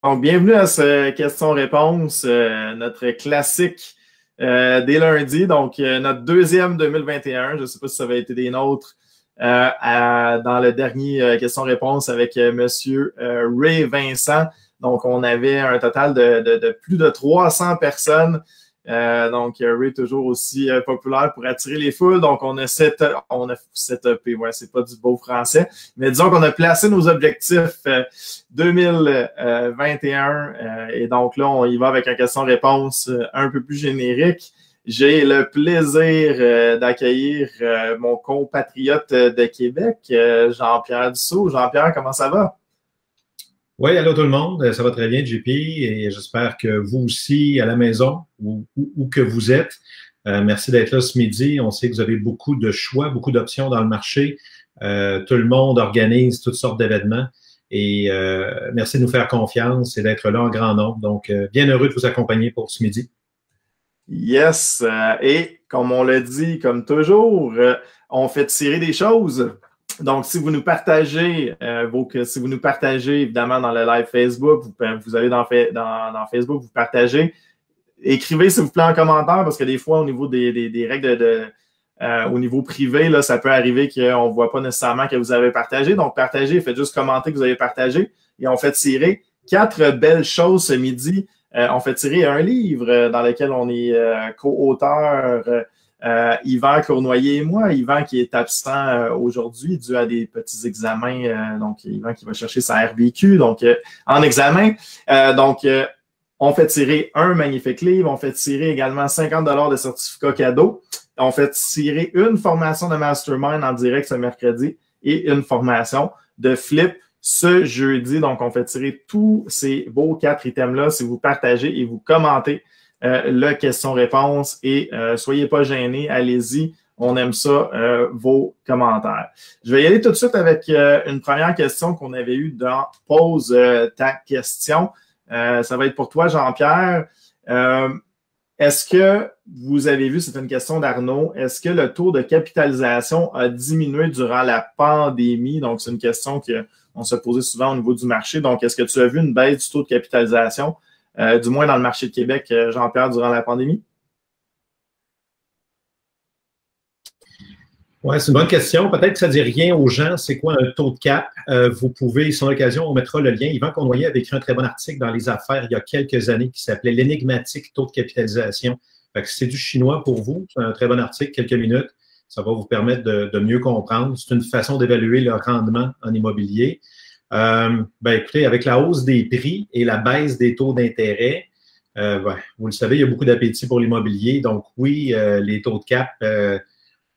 Donc, bienvenue à ce question-réponse, notre classique des lundis, donc notre deuxième 2021. Je ne sais pas si ça avait été des nôtres dans le dernier question-réponse avec Monsieur Ray Vincent. Donc, on avait un total de plus de 300 personnes. Donc, Ray toujours aussi populaire pour attirer les foules. Donc, on a setupé, ouais, c'est pas du beau français, mais disons qu'on a placé nos objectifs 2021. Et donc là, on y va avec une question-réponse un peu plus générique. J'ai le plaisir d'accueillir mon compatriote de Québec, Jean-Pierre Dussault. Jean-Pierre, comment ça va? Oui, allô tout le monde, ça va très bien, JP, et j'espère que vous aussi à la maison, où que vous êtes. Merci d'être là ce midi. On sait que vous avez beaucoup de choix, beaucoup d'options dans le marché. Tout le monde organise toutes sortes d'événements et merci de nous faire confiance et d'être là en grand nombre. Donc, bien heureux de vous accompagner pour ce midi. Yes, et comme on l'a dit, comme toujours, on fait tirer des choses. Donc, si vous nous partagez, si vous nous partagez évidemment dans le live Facebook, vous allez dans Facebook, vous partagez. Écrivez s'il vous plaît en commentaire parce que des fois, au niveau des règles au niveau privé, là, ça peut arriver qu'on ne voit pas nécessairement que vous avez partagé. Donc, partagez, faites juste commenter que vous avez partagé et on fait tirer 4 belles choses ce midi. On fait tirer un livre dans lequel on est co-auteur. Yvan Cournoyer et moi. Yvan qui est absent aujourd'hui dû à des petits examens. Donc, Yvan qui va chercher sa RVQ donc, en examen. On fait tirer un magnifique livre. On fait tirer également 50 $ de certificats cadeaux. On fait tirer une formation de Mastermind en direct ce mercredi et une formation de Flip ce jeudi. Donc, on fait tirer tous ces beaux 4 items-là si vous partagez et vous commentez le question-réponse et soyez pas gênés, allez-y, on aime ça, vos commentaires. Je vais y aller tout de suite avec une première question qu'on avait eue dans Pose ta question. Ça va être pour toi, Jean-Pierre. Est-ce que vous avez vu, c'est une question d'Arnaud, est-ce que le taux de capitalisation a diminué durant la pandémie? Donc, c'est une question qu'on se posait souvent au niveau du marché. Donc, est-ce que tu as vu une baisse du taux de capitalisation? Du moins dans le marché de Québec, Jean-Pierre, durant la pandémie? Oui, c'est une bonne question. Peut-être que ça ne dit rien aux gens. C'est quoi un taux de cap? Vous pouvez, sans l'occasion, on mettra le lien. Yvan Cournoyer avait écrit un très bon article dans Les Affaires il y a quelques années qui s'appelait L'énigmatique taux de capitalisation. Fait que c'est du chinois pour vous. C'est un très bon article, quelques minutes. Ça va vous permettre de mieux comprendre. C'est une façon d'évaluer le rendement en immobilier. Écoutez, avec la hausse des prix et la baisse des taux d'intérêt, vous le savez, il y a beaucoup d'appétit pour l'immobilier. Donc oui, les taux de cap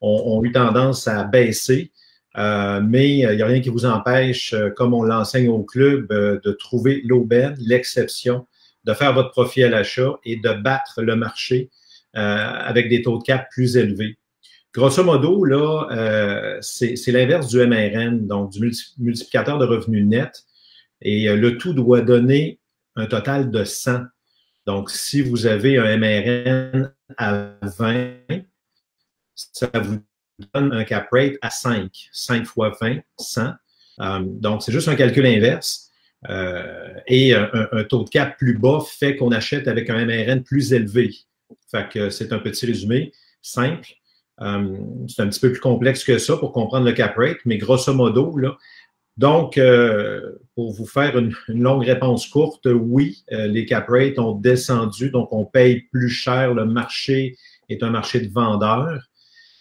ont eu tendance à baisser, mais il n'y a rien qui vous empêche, comme on l'enseigne au club, de trouver l'aubaine, l'exception, de faire votre profit à l'achat et de battre le marché avec des taux de cap plus élevés. Grosso modo, là, c'est l'inverse du MRN, donc du multiplicateur de revenus net, et le tout doit donner un total de 100. Donc, si vous avez un MRN à 20, ça vous donne un cap rate à 5. 5 fois 20, 100. Donc, c'est juste un calcul inverse. Et un taux de cap plus bas fait qu'on achète avec un MRN plus élevé. Fait que c'est un petit résumé simple. C'est un petit peu plus complexe que ça pour comprendre le cap rate, mais grosso modo, là. Donc, pour vous faire une longue réponse courte, oui, les cap rates ont descendu, donc on paye plus cher. Le marché est un marché de vendeurs.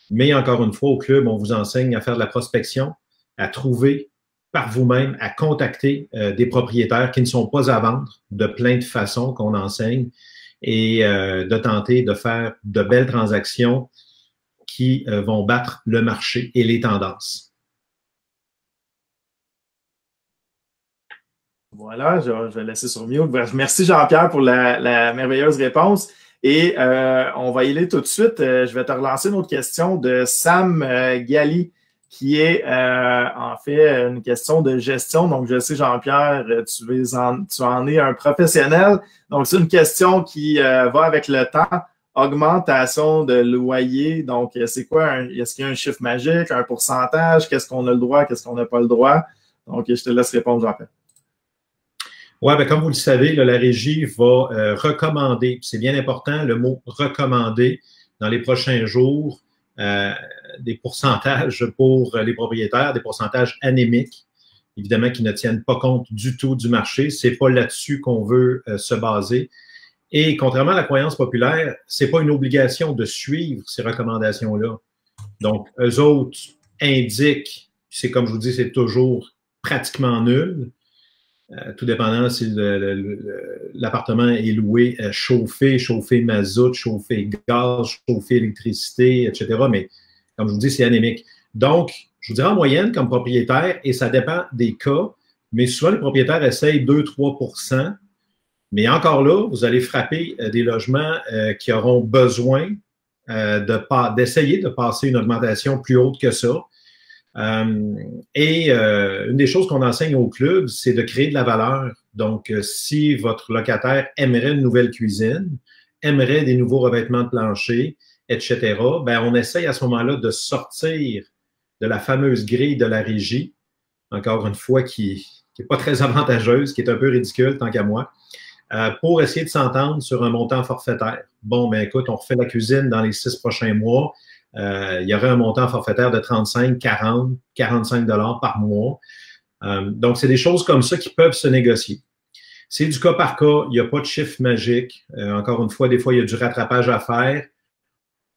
Mais encore une fois, au club, on vous enseigne à faire de la prospection, à trouver par vous-même, à contacter des propriétaires qui ne sont pas à vendre de plein de façons qu'on enseigne et de tenter de faire de belles transactions qui vont battre le marché et les tendances. Voilà, je vais laisser sur mute. Merci Jean-Pierre pour la merveilleuse réponse. Et on va y aller tout de suite. Je vais te relancer une autre question de Sam Gali, qui est en fait une question de gestion. Donc, je sais, Jean-Pierre, tu en es un professionnel. Donc, c'est une question qui va avec le temps. Augmentation de loyer. Donc, c'est quoi? Est-ce qu'il y a un chiffre magique, un pourcentage? Qu'est-ce qu'on a le droit? Qu'est-ce qu'on n'a pas le droit? Donc, je te laisse répondre, Jean-Pierre. Oui, ben, comme vous le savez, là, la régie va recommander, c'est bien important, le mot recommander dans les prochains jours, des pourcentages pour les propriétaires, des pourcentages anémiques, évidemment, qui ne tiennent pas compte du tout du marché. C'est pas là-dessus qu'on veut se baser. Et contrairement à la croyance populaire, c'est pas une obligation de suivre ces recommandations-là. Donc, eux autres indiquent, c'est comme je vous dis, c'est toujours pratiquement nul. Tout dépendant si l'appartement est loué chauffé, chauffé mazout, chauffé gaz, chauffé électricité, etc. Mais comme je vous dis, c'est anémique. Donc, je vous dirais en moyenne comme propriétaire, et ça dépend des cas, mais souvent les propriétaires essayent 2-3 %. Mais encore là, vous allez frapper des logements qui auront besoin d'essayer de passer une augmentation plus haute que ça. Une des choses qu'on enseigne au club, c'est de créer de la valeur. Donc, si votre locataire aimerait une nouvelle cuisine, aimerait des nouveaux revêtements de plancher, etc., ben, on essaye à ce moment-là de sortir de la fameuse grille de la régie, encore une fois, qui n'est pas très avantageuse, qui est un peu ridicule tant qu'à moi, pour essayer de s'entendre sur un montant forfaitaire. Bon, ben écoute, on refait la cuisine dans les 6 prochains mois. Il y aurait un montant forfaitaire de 35, 40, 45 $ par mois. Donc, c'est des choses comme ça qui peuvent se négocier. C'est du cas par cas. Il n'y a pas de chiffre magique. Encore une fois, des fois, il y a du rattrapage à faire.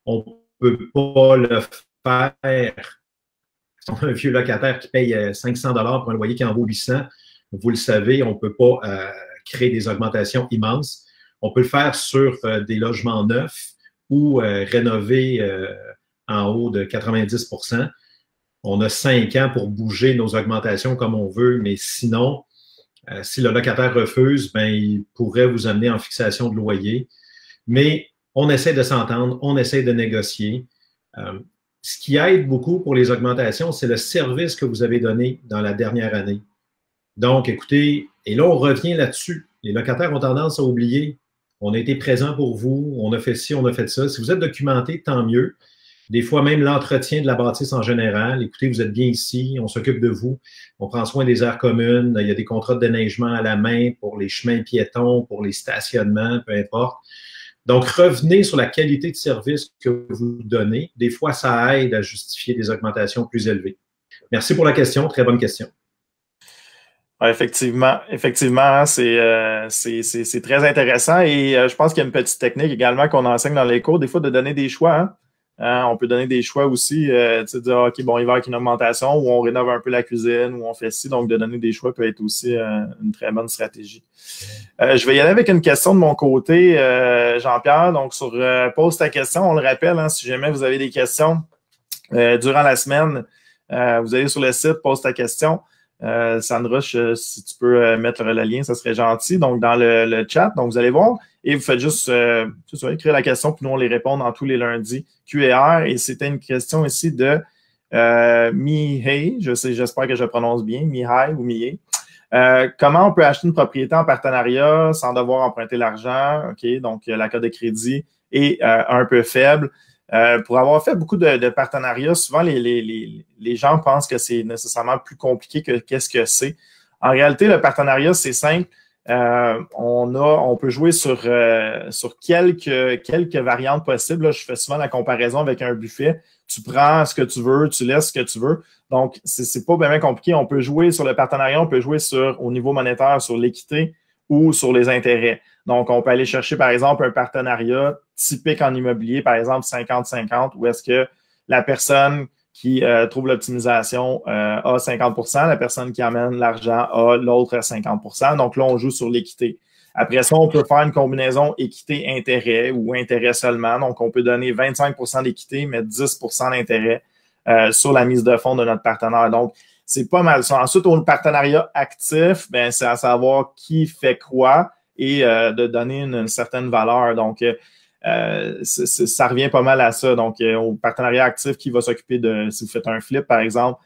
On ne peut pas le faire. Si on a un vieux locataire qui paye 500 $ pour un loyer qui en vaut 800, vous le savez, on ne peut pas créer des augmentations immenses. On peut le faire sur des logements neufs ou rénover en haut de 90 %. On a 5 ans pour bouger nos augmentations comme on veut, mais sinon, si le locataire refuse, ben, il pourrait vous amener en fixation de loyer. Mais on essaie de s'entendre, on essaie de négocier. Ce qui aide beaucoup pour les augmentations, c'est le service que vous avez donné dans la dernière année. Donc, écoutez, et là, on revient là-dessus. Les locataires ont tendance à oublier. On a été présent pour vous, on a fait ci, on a fait ça. Si vous êtes documenté, tant mieux. Des fois, même l'entretien de la bâtisse en général. Écoutez, vous êtes bien ici, on s'occupe de vous, on prend soin des aires communes, il y a des contrats de déneigement à la main pour les chemins piétons, pour les stationnements, peu importe. Donc, revenez sur la qualité de service que vous donnez. Des fois, ça aide à justifier des augmentations plus élevées. Merci pour la question, très bonne question. Ouais, effectivement, c'est très intéressant et je pense qu'il y a une petite technique également qu'on enseigne dans les cours, des fois de donner des choix. On peut donner des choix aussi, de dire OK, bon, il va y avoir une augmentation ou on rénove un peu la cuisine ou on fait ci. Donc, de donner des choix peut être aussi une très bonne stratégie. Je vais y aller avec une question de mon côté, Jean-Pierre. Donc, pose ta question, on le rappelle, hein, si jamais vous avez des questions durant la semaine, vous allez sur le site, pose ta question. Sandra, si tu peux mettre le lien, ça serait gentil. Donc, dans le chat, donc vous allez voir et vous faites juste écrire la question, puis nous, on les répond dans tous les lundis Q&R. Et c'était une question ici de Mihai, j'espère que je prononce bien, Mihai ou Mihai. Comment on peut acheter une propriété en partenariat sans devoir emprunter l'argent? OK, donc la cote de crédit est un peu faible. Pour avoir fait beaucoup de partenariats, souvent les gens pensent que c'est nécessairement plus compliqué que qu'est-ce que c'est. En réalité, le partenariat, c'est simple. On peut jouer sur quelques variantes possibles. Là, je fais souvent la comparaison avec un buffet. Tu prends ce que tu veux, tu laisses ce que tu veux. Donc, c'est pas bien compliqué. On peut jouer sur le partenariat, on peut jouer au niveau monétaire, sur l'équité ou sur les intérêts. Donc, on peut aller chercher, par exemple, un partenariat typique en immobilier, par exemple 50-50, où est-ce que la personne qui trouve l'optimisation a 50 %, la personne qui amène l'argent a l'autre 50 %. Donc là, on joue sur l'équité. Après ça, on peut faire une combinaison équité-intérêt ou intérêt seulement. Donc, on peut donner 25 % d'équité, mais 10 % d'intérêt sur la mise de fonds de notre partenaire. Donc, c'est pas mal ça. Ensuite, au partenariat actif, ben, c'est à savoir qui fait quoi et de donner une certaine valeur. Donc, ça revient pas mal à ça. Donc, au partenariat actif, qui va s'occuper si vous faites un flip, par exemple,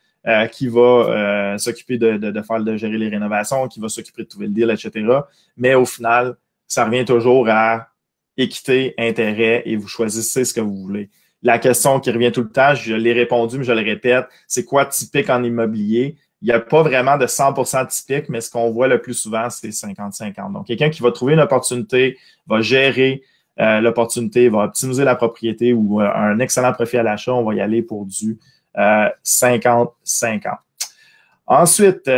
qui va s'occuper de gérer les rénovations, qui va s'occuper de trouver le deal, etc. Mais au final, ça revient toujours à équité, intérêt, et vous choisissez ce que vous voulez. La question qui revient tout le temps, je l'ai répondu, mais je le répète, c'est quoi typique en immobilier? il n'y a pas vraiment de 100% typique, mais ce qu'on voit le plus souvent, c'est 50-50. Donc, quelqu'un qui va trouver une opportunité, va gérer l'opportunité, va optimiser la propriété ou un excellent profit à l'achat, on va y aller pour du 50-50. Ensuite,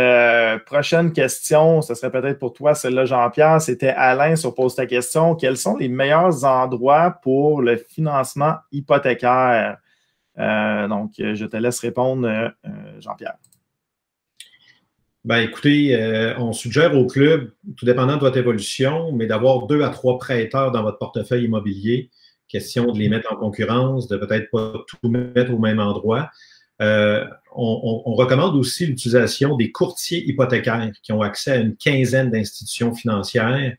prochaine question, ce serait peut-être pour toi, celle-là, Jean-Pierre, c'était Alain sur Pose ta question. Quels sont les meilleurs endroits pour le financement hypothécaire? Donc, je te laisse répondre, Jean-Pierre. Ben, écoutez, on suggère au club, tout dépendant de votre évolution, mais d'avoir 2 à 3 prêteurs dans votre portefeuille immobilier. Question de les mettre en concurrence, de peut-être pas tout mettre au même endroit. On recommande aussi l'utilisation des courtiers hypothécaires qui ont accès à une quinzaine d'institutions financières.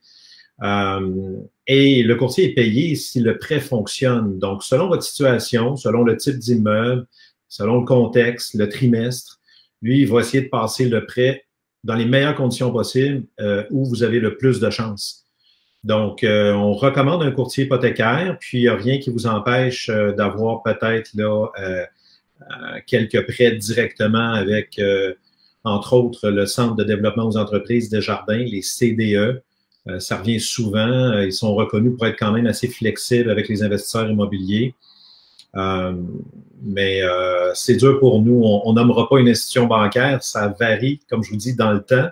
Et le courtier est payé si le prêt fonctionne. Donc, selon votre situation, selon le type d'immeuble, selon le contexte, le trimestre, lui, il va essayer de passer le prêt dans les meilleures conditions possibles où vous avez le plus de chances. Donc, on recommande un courtier hypothécaire, puis il n'y a rien qui vous empêche d'avoir peut-être là quelques prêts directement avec, entre autres, le Centre de développement aux entreprises Desjardins, les CDE. Ça revient souvent. Ils sont reconnus pour être quand même assez flexibles avec les investisseurs immobiliers. Mais c'est dur pour nous. On nommera pas une institution bancaire. Ça varie, comme je vous dis, dans le temps,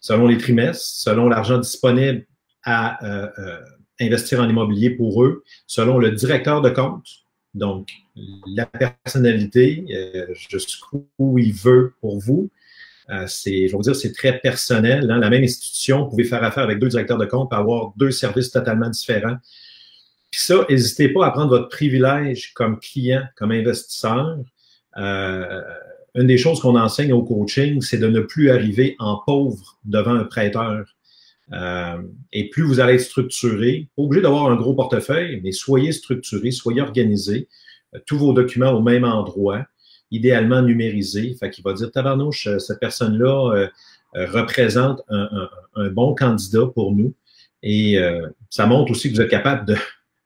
selon les trimestres, selon l'argent disponible à investir en immobilier pour eux, selon le directeur de compte, donc la personnalité, jusqu'où il veut pour vous. Je vais vous dire, c'est très personnel. Hein? La même institution, vous pouvez faire affaire avec 2 directeurs de compte et avoir 2 services totalement différents. Puis ça, n'hésitez pas à prendre votre privilège comme client, comme investisseur. Une des choses qu'on enseigne au coaching, c'est de ne plus arriver en pauvre devant un prêteur. Et plus vous allez être structuré, pas obligé d'avoir un gros portefeuille, mais soyez structuré, soyez organisé, tous vos documents au même endroit, idéalement numérisés. Fait qu'il va dire, tabarnouche, cette personne-là représente un bon candidat pour nous. Et ça montre aussi que vous êtes capable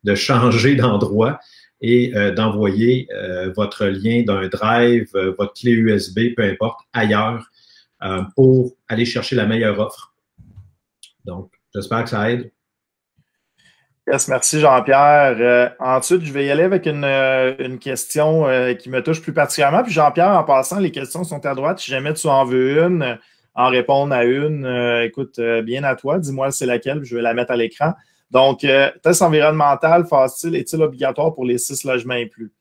de changer d'endroit et d'envoyer votre lien d'un drive, votre clé USB, peu importe, ailleurs pour aller chercher la meilleure offre. Donc, j'espère que ça aide. Yes, merci Jean-Pierre. Ensuite, je vais y aller avec une question qui me touche plus particulièrement. Puis Jean-Pierre, en passant, les questions sont à droite. Si jamais tu en veux une, en répondre à une, écoute, bien à toi. Dis-moi c'est laquelle, puis je vais la mettre à l'écran. Donc, test environnemental facile est-il obligatoire pour les 6 logements et plus?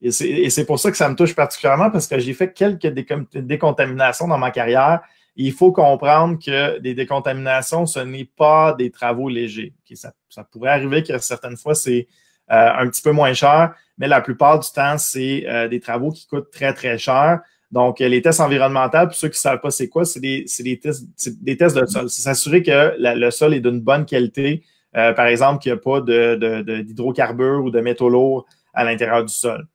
Et c'est pour ça que ça me touche particulièrement parce que j'ai fait quelques décontaminations dans ma carrière. Il faut comprendre que des décontaminations, ce n'est pas des travaux légers. Okay, ça pourrait arriver que certaines fois, c'est un petit peu moins cher, mais la plupart du temps, c'est des travaux qui coûtent très, très cher. Donc, les tests environnementaux, pour ceux qui ne savent pas c'est quoi, c'est des tests de sol. C'est s'assurer que le sol est d'une bonne qualité. Par exemple, qu'il n'y a pas d'hydrocarbures ou de métaux lourds à l'intérieur du sol.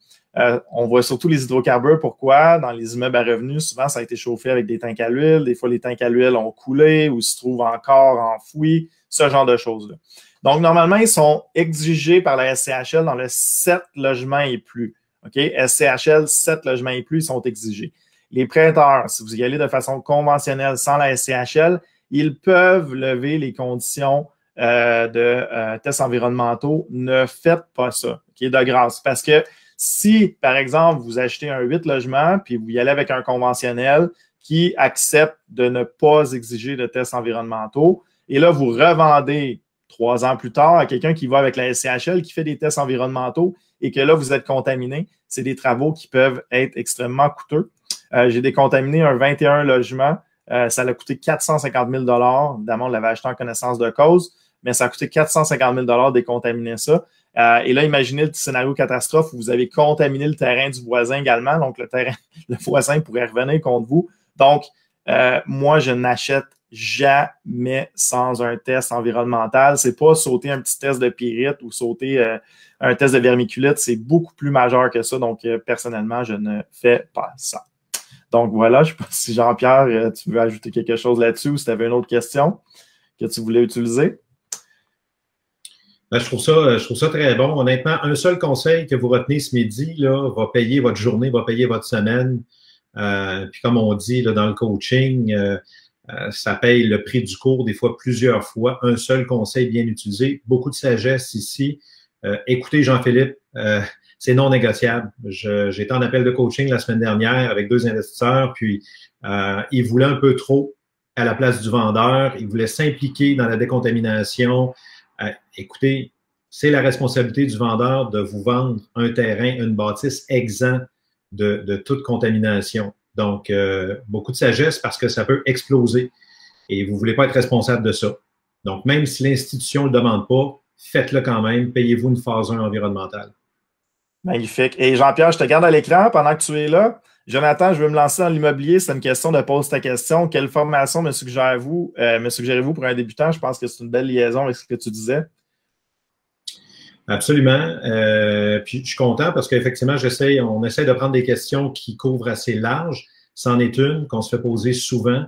On voit surtout les hydrocarbures. Pourquoi? Dans les immeubles à revenus, souvent, ça a été chauffé avec des tanks à l'huile. Des fois, les tanks à l'huile ont coulé ou se trouvent encore enfouis, ce genre de choses-là. Donc, normalement, ils sont exigés par la SCHL dans le 7 logements et plus. OK? SCHL, 7 logements et plus, ils sont exigés. Les prêteurs, si vous y allez de façon conventionnelle sans la SCHL, ils peuvent lever les conditions de tests environnementaux. Ne faites pas ça, OK, de grâce. Parce que si, par exemple, vous achetez un 8 logements puis vous y allez avec un conventionnel qui accepte de ne pas exiger de tests environnementaux, et là, vous revendez 3 ans plus tard à quelqu'un qui va avec la SCHL, qui fait des tests environnementaux et que là, vous êtes contaminé, c'est des travaux qui peuvent être extrêmement coûteux. J'ai décontaminé un 21 logements. Ça a coûté 450 000 $. Évidemment, on l'avait acheté en connaissance de cause, mais ça a coûté 450 000 $ décontaminer ça. Et là, imaginez le scénario catastrophe où vous avez contaminé le terrain du voisin également. Donc, le voisin pourrait revenir contre vous. Donc, moi, je n'achète jamais sans un test environnemental. C'est pas sauter un petit test de pyrite ou sauter un test de vermiculite. C'est beaucoup plus majeur que ça. Donc, personnellement, je ne fais pas ça. Donc, voilà. Je ne sais pas si Jean-Pierre, tu veux ajouter quelque chose là-dessus ou si tu avais une autre question que tu voulais utiliser. Ben, je trouve ça très bon. Honnêtement, un seul conseil que vous retenez ce midi là, va payer votre journée, va payer votre semaine. Puis comme on dit là, dans le coaching, ça paye le prix du cours, des fois plusieurs fois. Un seul conseil bien utilisé. Beaucoup de sagesse ici. Écoutez, Jean-Philippe, c'est non négociable. J'ai été en appel de coaching la semaine dernière avec 2 investisseurs, puis ils voulaient un peu trop à la place du vendeur. Ils voulaient s'impliquer dans la décontamination. Écoutez, c'est la responsabilité du vendeur de vous vendre un terrain, une bâtisse exempt de toute contamination. Donc, beaucoup de sagesse parce que ça peut exploser et vous ne voulez pas être responsable de ça. Donc, même si l'institution ne le demande pas, faites-le quand même. Payez-vous une phase 1 environnementale. Magnifique. Et Jean-Pierre, je te garde à l'écran pendant que tu es là. Jonathan, je veux me lancer dans l'immobilier. C'est une question de pose ta question. Quelle formation me suggérez-vous pour un débutant? Je pense que c'est une belle liaison avec ce que tu disais. Absolument. Puis je suis content parce qu'effectivement, on essaie de prendre des questions qui couvrent assez large. C'en est une qu'on se fait poser souvent.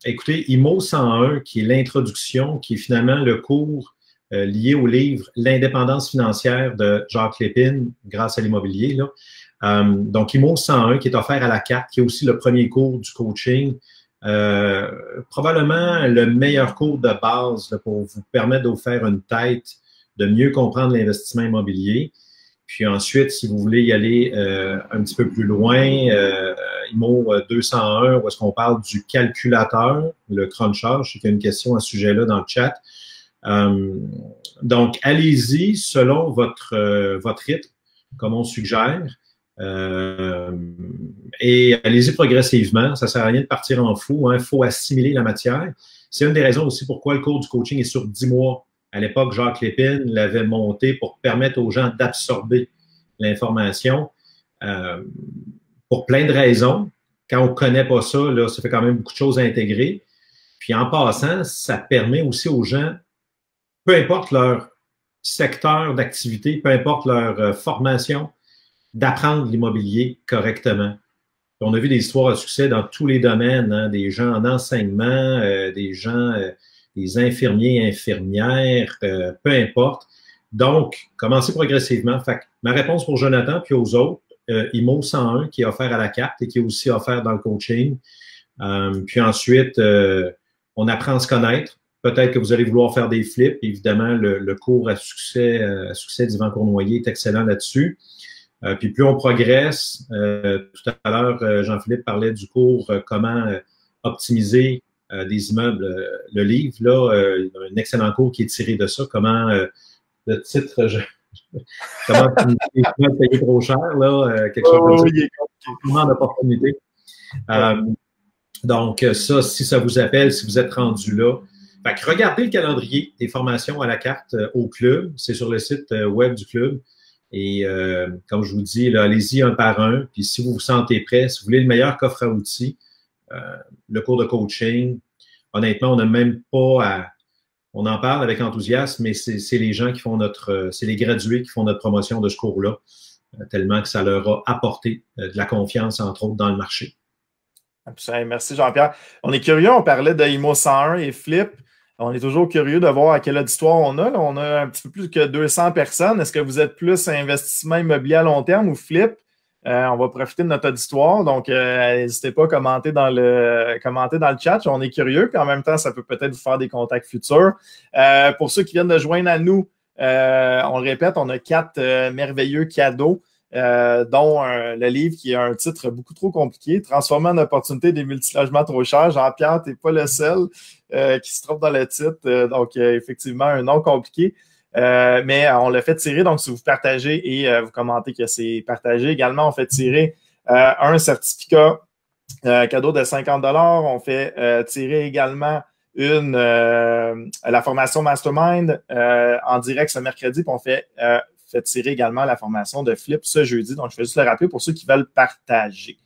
Écoutez, IMO 101, qui est l'introduction, qui est finalement le cours lié au livre L'indépendance financière de Jacques Lépine, grâce à l'immobilier. Donc, IMO 101, qui est offert à la carte, qui est aussi le premier cours du coaching. Probablement le meilleur cours de base là, pour vous permettre de vous faire une tête, de mieux comprendre l'investissement immobilier. Puis ensuite, si vous voulez y aller un petit peu plus loin, IMO 201, où est-ce qu'on parle du calculateur, le cruncher. Je sais qu'il y a une question à ce sujet-là dans le chat. Donc, allez-y selon votre rythme, comme on suggère. Et allez-y progressivement. Ça ne sert à rien de partir en fou. Il faut assimiler la matière. C'est une des raisons aussi pourquoi le cours du coaching est sur 10 mois. À l'époque, Jacques Lépine l'avait monté pour permettre aux gens d'absorber l'information pour plein de raisons. Quand on ne connaît pas ça, là, ça fait quand même beaucoup de choses à intégrer. Puis en passant, ça permet aussi aux gens, peu importe leur secteur d'activité, peu importe leur formation, d'apprendre l'immobilier correctement. On a vu des histoires de succès dans tous les domaines, hein, des gens en enseignement, des gens, des infirmiers, infirmières, peu importe. Donc, commencez progressivement. Fait que ma réponse pour Jonathan puis aux autres, IMO 101 qui est offert à la carte et qui est aussi offert dans le coaching. Puis ensuite, on apprend à se connaître. Peut-être que vous allez vouloir faire des flips. Évidemment, le cours à succès d'Yvan Cournoyer est excellent là-dessus. Puis plus on progresse, tout à l'heure, Jean-Philippe parlait du cours comment optimiser des immeubles. Le livre, là, un excellent cours qui est tiré de ça. Comment, le titre, comment payer trop cher, là, quelque chose comme ça. Comment d'opportunité. Donc, ça, si ça vous appelle, si vous êtes rendu là, fait que regardez le calendrier des formations à la carte au club. C'est sur le site web du club. Et comme je vous dis, là, allez-y un par un. Puis si vous vous sentez prêt, si vous voulez le meilleur coffre à outils, le cours de coaching, honnêtement, on n'a même pas à... On en parle avec enthousiasme, mais c'est les gens qui font c'est les gradués qui font notre promotion de ce cours-là, tellement que ça leur a apporté de la confiance, entre autres, dans le marché. Absolument. Merci Jean-Pierre. On est curieux, on parlait de IMO 101 et Flip. On est toujours curieux de voir à quelle auditoire on a. Là, on a un petit peu plus que 200 personnes. Est-ce que vous êtes plus investissement immobilier à long terme ou Flip? On va profiter de notre auditoire. Donc, n'hésitez pas à commenter dans le chat. On est curieux. Puis en même temps, ça peut peut-être vous faire des contacts futurs. Pour ceux qui viennent de joindre à nous, on le répète, on a 4 merveilleux cadeaux. Dont le livre qui a un titre beaucoup trop compliqué, Transformer en opportunité des multilogements trop chers. Jean-Pierre, tu n'es pas le seul qui se trompe dans le titre. Donc, effectivement, un nom compliqué. Mais on l'a fait tirer. Donc, si vous partagez et vous commentez que c'est partagé, également, on fait tirer un certificat cadeau de 50 $. On fait tirer également la formation Mastermind en direct ce mercredi. Puis on fait tirer également la formation de Flip ce jeudi. Donc, je vais juste le rappeler pour ceux qui veulent partager.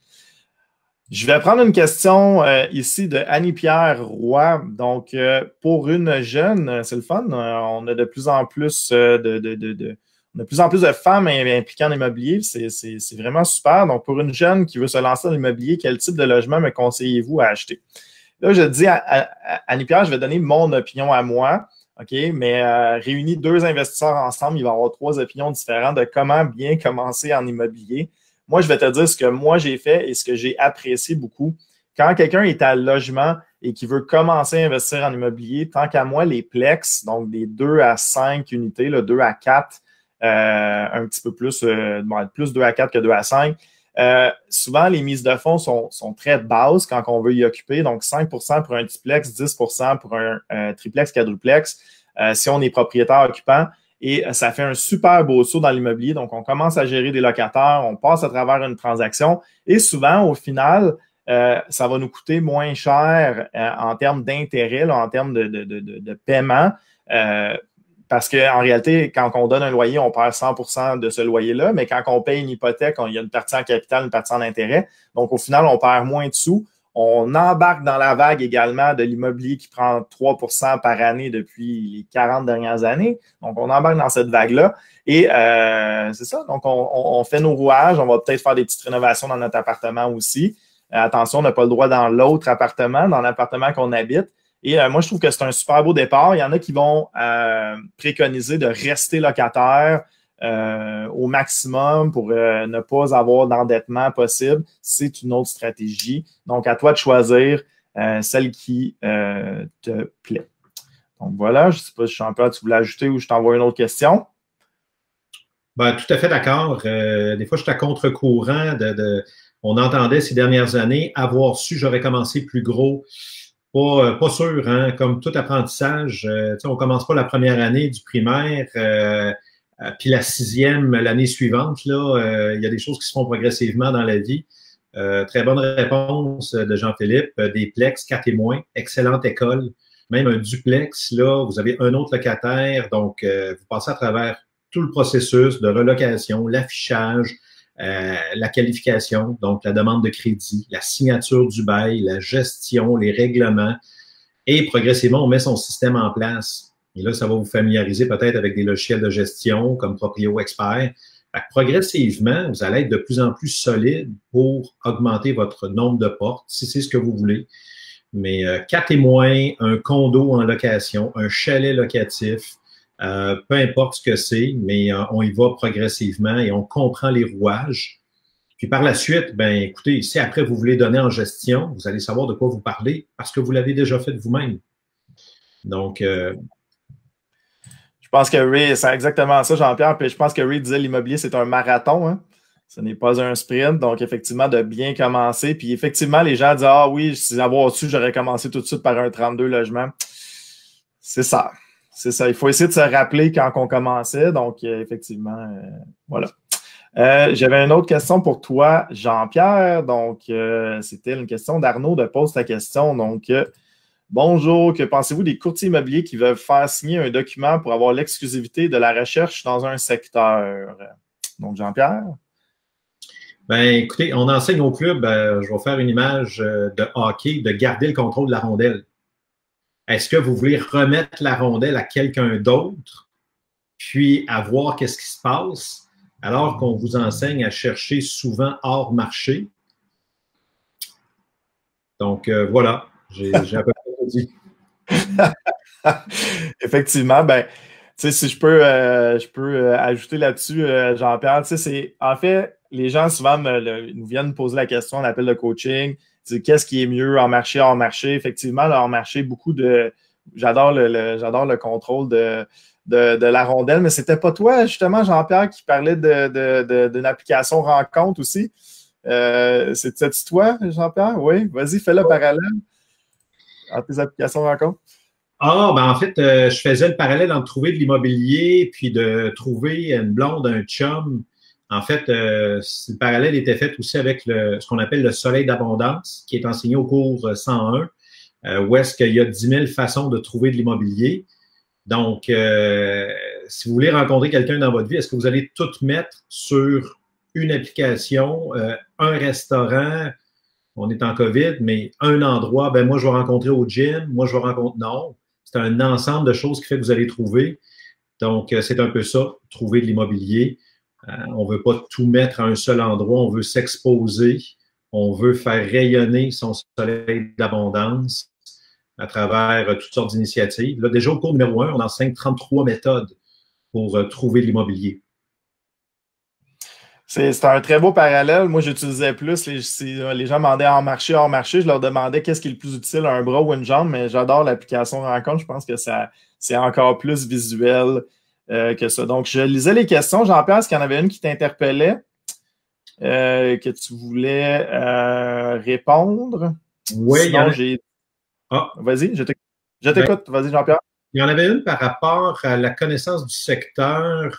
Je vais prendre une question ici de Annie-Pierre Roy. Donc, pour une jeune, c'est le fun. On a de plus en plus de femmes impliquées en immobilier. C'est vraiment super. Donc, pour une jeune qui veut se lancer dans l'immobilier, quel type de logement me conseillez-vous à acheter? Là, je dis à Annie-Pierre, je vais donner mon opinion à moi. OK, mais réunir 2 investisseurs ensemble, il va y avoir 3 opinions différentes de comment bien commencer en immobilier. moi, je vais te dire ce que moi j'ai fait et ce que j'ai apprécié beaucoup. Quand quelqu'un est à logement et qui veut commencer à investir en immobilier, tant qu'à moi, les plex, donc des 2 à 5 unités, là, 2 à 4, un petit peu plus, plus 2 à 4 que 2 à 5. Souvent, les mises de fonds sont très basses quand on veut y occuper. Donc, 5 pour un duplex, 10 pour un triplex, quadruplex, si on est propriétaire occupant. Et ça fait un super beau saut dans l'immobilier. Donc, on commence à gérer des locataires, on passe à travers une transaction. Et souvent, au final, ça va nous coûter moins cher en termes d'intérêt, en termes de paiement. Parce qu'en réalité, quand on donne un loyer, on perd 100% de ce loyer-là, mais quand on paye une hypothèque, il y a une partie en capital, une partie en intérêt. Donc, au final, on perd moins de sous. On embarque dans la vague également de l'immobilier qui prend 3% par année depuis les 40 dernières années. Donc, on embarque dans cette vague-là. Et c'est ça. Donc, on fait nos rouages. On va peut-être faire des petites rénovations dans notre appartement aussi. Attention, on n'a pas le droit dans l'autre appartement, dans l'appartement qu'on habite. Et moi, je trouve que c'est un super beau départ. Il y en a qui vont préconiser de rester locataire au maximum pour ne pas avoir d'endettement possible. C'est une autre stratégie. Donc, à toi de choisir celle qui te plaît. Donc, voilà. Je ne sais pas si Jean-Pierre, tu voulais ajouter ou je t'envoie une autre question. Ben, tout à fait d'accord. Des fois, je suis à contre-courant on entendait ces dernières années, avoir su, j'aurais commencé plus gros. Pas sûr, hein? Comme tout apprentissage, on ne commence pas la première année du primaire, puis la 6e l'année suivante. Là, il y a des choses qui se font progressivement dans la vie. Très bonne réponse de Jean-Philippe. Des plex, 4 et moins, excellente école. Même un duplex, là, vous avez un autre locataire, donc vous passez à travers tout le processus de relocation, l'affichage, la qualification, donc la demande de crédit, la signature du bail, la gestion, les règlements, et progressivement, on met son système en place. Et là, ça va vous familiariser peut-être avec des logiciels de gestion comme Proprio Expert. Progressivement, vous allez être de plus en plus solide pour augmenter votre nombre de portes, si c'est ce que vous voulez. Mais 4 et moins, un condo en location, un chalet locatif, peu importe ce que c'est, mais on y va progressivement et on comprend les rouages. Puis par la suite, ben écoutez, si après vous voulez donner en gestion, vous allez savoir de quoi vous parlez parce que vous l'avez déjà fait vous-même. Donc, je pense que Ray, c'est exactement ça, Jean-Pierre. Puis je pense que Ray disait l'immobilier, c'est un marathon. Hein? Ce n'est pas un sprint. Donc, effectivement, de bien commencer. Puis effectivement, les gens disent ah oui, si avoir su, j'aurais commencé tout de suite par un 32 logements. C'est ça. C'est ça. Il faut essayer de se rappeler quand on commençait. Donc, effectivement, voilà. J'avais une autre question pour toi, Jean-Pierre. Donc, c'était une question d'Arnaud de Pose ta question. Donc, bonjour, que pensez-vous des courtiers immobiliers qui veulent faire signer un document pour avoir l'exclusivité de la recherche dans un secteur? Donc, Jean-Pierre? Ben, écoutez, on enseigne au club, je vais faire une image de hockey, de garder le contrôle de la rondelle. Est-ce que vous voulez remettre la rondelle à quelqu'un d'autre, puis à voir qu'est-ce qui se passe, alors qu'on vous enseigne à chercher souvent hors marché? Donc, voilà, j'ai à peu près dit. Effectivement, ben, tu sais, si je peux ajouter là-dessus, Jean-Pierre, tu sais, c'est, en fait, les gens souvent nous viennent poser la question, on appelle le coaching. Qu'est-ce qui est mieux en marché, hors marché? Effectivement, hors marché, beaucoup de. J'adore le contrôle de la rondelle, mais c'était pas toi, justement, Jean-Pierre, qui parlait d'une application rencontre aussi. C'était-tu toi, Jean-Pierre? Oui, vas-y, fais le parallèle entre tes applications rencontre. Ah, ben en fait, je faisais le parallèle entre trouver de l'immobilier puis de trouver une blonde, un chum. En fait, le parallèle était fait aussi avec ce qu'on appelle le soleil d'abondance, qui est enseigné au cours 101, où est-ce qu'il y a 10 000 façons de trouver de l'immobilier. Donc, si vous voulez rencontrer quelqu'un dans votre vie, est-ce que vous allez tout mettre sur une application, un restaurant, on est en COVID, mais un endroit, ben moi, je vais rencontrer au gym, moi, je vais rencontrer... Non, c'est un ensemble de choses qui fait que vous allez trouver. Donc, c'est un peu ça, trouver de l'immobilier. On ne veut pas tout mettre à un seul endroit, on veut s'exposer, on veut faire rayonner son soleil d'abondance à travers toutes sortes d'initiatives. Là, déjà, au cours numéro 1, on enseigne 33 méthodes pour trouver de l'immobilier. C'est un très beau parallèle. Moi, j'utilisais plus, les gens demandaient hors marché, hors marché. Je leur demandais qu'est-ce qui est le plus utile, un bras ou une jambe, mais j'adore l'application Rencontre. Je pense que c'est encore plus visuel que ça. Donc, je lisais les questions. Jean-Pierre, est-ce qu'il y en avait une qui t'interpellait, que tu voulais répondre? Oui, Sinon, j'ai... Ah, Vas-y, je t'écoute. Vas-y, Jean-Pierre. il y en avait une par rapport à la connaissance du secteur.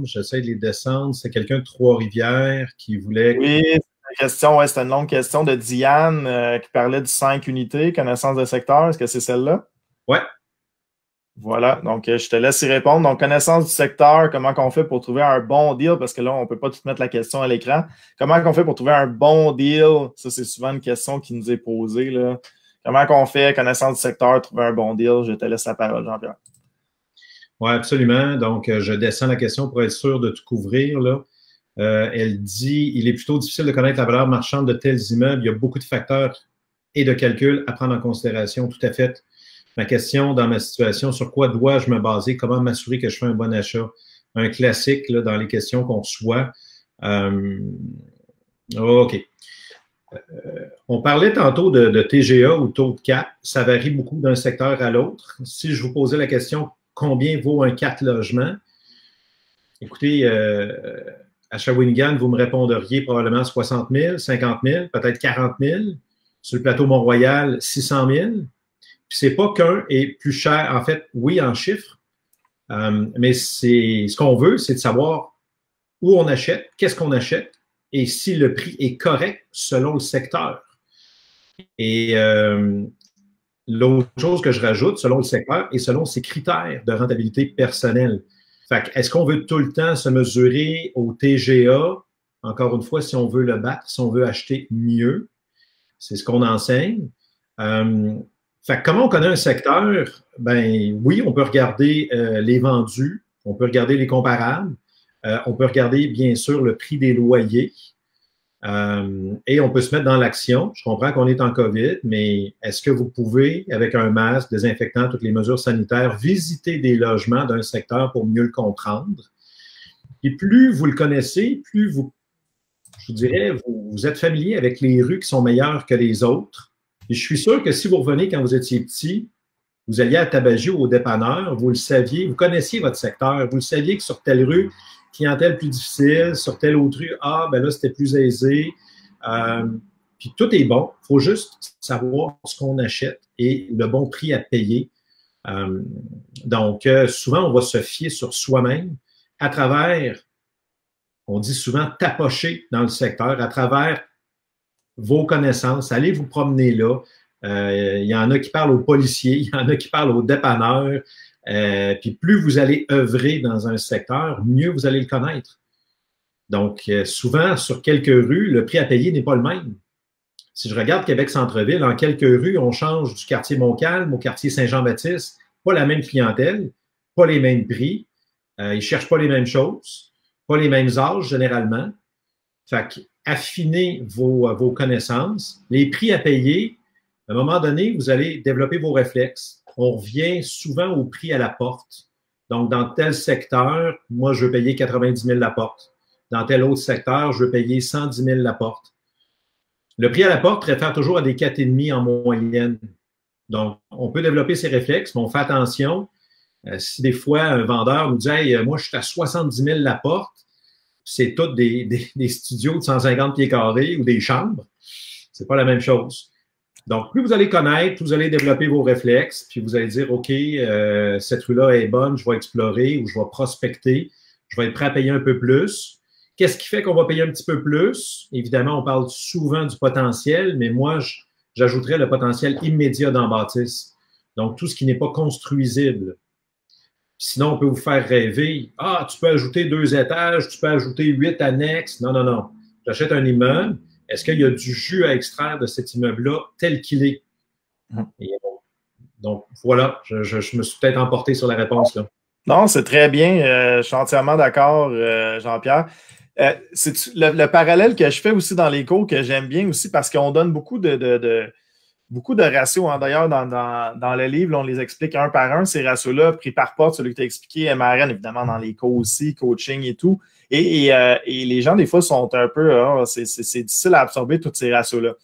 J'essaie de les descendre. C'est quelqu'un de Trois-Rivières qui voulait... Oui, c'était une longue question de Diane qui parlait du 5 unités, connaissance de secteur. Est-ce que c'est celle-là? Oui. Voilà, donc je te laisse y répondre. Donc, connaissance du secteur, comment qu'on fait pour trouver un bon deal? Parce que là, on ne peut pas tout mettre la question à l'écran. Comment qu'on fait pour trouver un bon deal? Ça, c'est souvent une question qui nous est posée, là. Comment qu'on fait, connaissance du secteur, trouver un bon deal? Je te laisse la parole, Jean-Pierre. Oui, absolument. Donc, je descends la question pour être sûr de tout couvrir, là. Elle dit, il est plutôt difficile de connaître la valeur marchande de tels immeubles. Il y a beaucoup de facteurs et de calculs à prendre en considération. Tout à fait. Ma question dans ma situation, sur quoi dois-je me baser? Comment m'assurer que je fais un bon achat? Un classique là, dans les questions qu'on reçoit. OK. On parlait tantôt de TGA ou taux de cap. Ça varie beaucoup d'un secteur à l'autre. Si je vous posais la question, combien vaut un 4 logements? Écoutez, à Shawinigan, vous me répondriez probablement 60 000, 50 000, peut-être 40 000. Sur le plateau Mont-Royal, 600 000. Puis c'est pas qu'un est plus cher. En fait, oui, en chiffres, mais ce qu'on veut, c'est de savoir où on achète, qu'est-ce qu'on achète et si le prix est correct selon le secteur. Et l'autre chose que je rajoute, selon le secteur et selon ses critères de rentabilité personnelle. Fait que, est-ce qu'on veut tout le temps se mesurer au TGA? Encore une fois, si on veut le battre, si on veut acheter mieux, c'est ce qu'on enseigne. Fait que comment on connaît un secteur? Ben oui, on peut regarder les vendus, on peut regarder les comparables, on peut regarder bien sûr le prix des loyers et on peut se mettre dans l'action. Je comprends qu'on est en COVID, mais est-ce que vous pouvez, avec un masque, désinfectant, toutes les mesures sanitaires, visiter des logements d'un secteur pour mieux le comprendre? Et plus vous le connaissez, plus vous, je vous dirais, vous êtes familier avec les rues qui sont meilleures que les autres. Et je suis sûr que si vous revenez quand vous étiez petit, vous alliez à Tabagie ou au dépanneur, vous le saviez, vous connaissiez votre secteur, vous le saviez que sur telle rue, clientèle plus difficile, sur telle autre rue, ben là, c'était plus aisé. Puis tout est bon. Il faut juste savoir ce qu'on achète et le bon prix à payer. Donc, souvent, on va se fier sur soi-même à travers, on dit souvent, tapocher dans le secteur, à travers vos connaissances, allez vous promener là. Il y en a qui parlent aux policiers, il y en a qui parlent aux dépanneurs. Puis plus vous allez œuvrer dans un secteur, mieux vous allez le connaître. Donc, souvent, sur quelques rues, le prix à payer n'est pas le même. Si je regarde Québec-Centreville, en quelques rues, on change du quartier Montcalm au quartier Saint-Jean-Baptiste. Pas la même clientèle, pas les mêmes prix. Ils ne cherchent pas les mêmes choses, pas les mêmes âges généralement. Fait qu'affinez vos connaissances. Les prix à payer, à un moment donné, vous allez développer vos réflexes. On revient souvent au prix à la porte. Donc, dans tel secteur, moi, je veux payer 90 000 la porte. Dans tel autre secteur, je veux payer 110 000 la porte. Le prix à la porte réfère toujours à des 4,5 en moyenne. Donc, on peut développer ces réflexes, mais on fait attention. Si des fois, un vendeur nous dit hey, moi, je suis à 70 000 la porte, c'est tous des studios de 150 pieds carrés ou des chambres. C'est pas la même chose. Donc, plus vous allez connaître, plus vous allez développer vos réflexes, puis vous allez dire, OK, cette rue-là est bonne, je vais explorer ou je vais prospecter, je vais être prêt à payer un peu plus. Qu'est-ce qui fait qu'on va payer un petit peu plus? Évidemment, on parle souvent du potentiel, mais moi, j'ajouterais le potentiel immédiat dans bâtisse. Donc, tout ce qui n'est pas construisible. Sinon, on peut vous faire rêver. Ah, tu peux ajouter 2 étages, tu peux ajouter 8 annexes. Non, non, non. J'achète un immeuble. Est-ce qu'il y a du jus à extraire de cet immeuble-là tel qu'il est? Et donc, voilà, je me suis peut-être emporté sur la réponse là. Non, c'est très bien. Je suis entièrement d'accord, Jean-Pierre. C'est le parallèle que je fais aussi dans les cours que j'aime bien aussi parce qu'on donne beaucoup de beaucoup de ratios. Hein. D'ailleurs, dans le livre, là, on les explique un par un, ces ratios-là, pris par porte, celui que tu as expliqué, MRN, évidemment, dans les cours aussi, coaching et tout. Et les gens, des fois, sont un peu, c'est difficile à absorber tous ces ratios-là.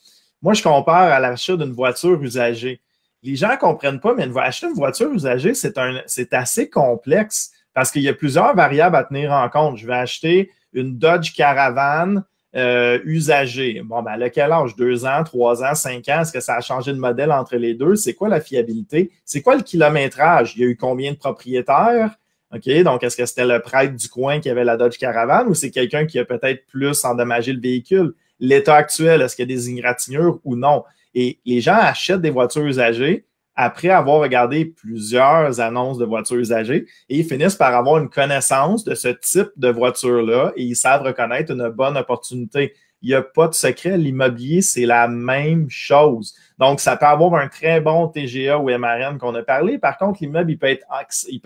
Moi, je compare à l'achat d'une voiture usagée. Les gens ne comprennent pas, mais acheter une voiture usagée, c'est assez complexe parce qu'il y a plusieurs variables à tenir en compte. Je vais acheter une Dodge Caravan usagée. Bon, ben, à quel âge? 2 ans, 3 ans, 5 ans? Est-ce que ça a changé de modèle entre les deux? C'est quoi la fiabilité? C'est quoi le kilométrage? Il y a eu combien de propriétaires? OK, donc est-ce que c'était le prêtre du coin qui avait la Dodge Caravan ou c'est quelqu'un qui a peut-être plus endommagé le véhicule? L'état actuel, est-ce qu'il y a des égratignures ou non? Et les gens achètent des voitures usagées après avoir regardé plusieurs annonces de voitures usagées et ils finissent par avoir une connaissance de ce type de voiture-là et ils savent reconnaître une bonne opportunité. Il n'y a pas de secret. L'immobilier, c'est la même chose. Donc, ça peut avoir un très bon TGA ou MRN qu'on a parlé. Par contre, l'immeuble, il peut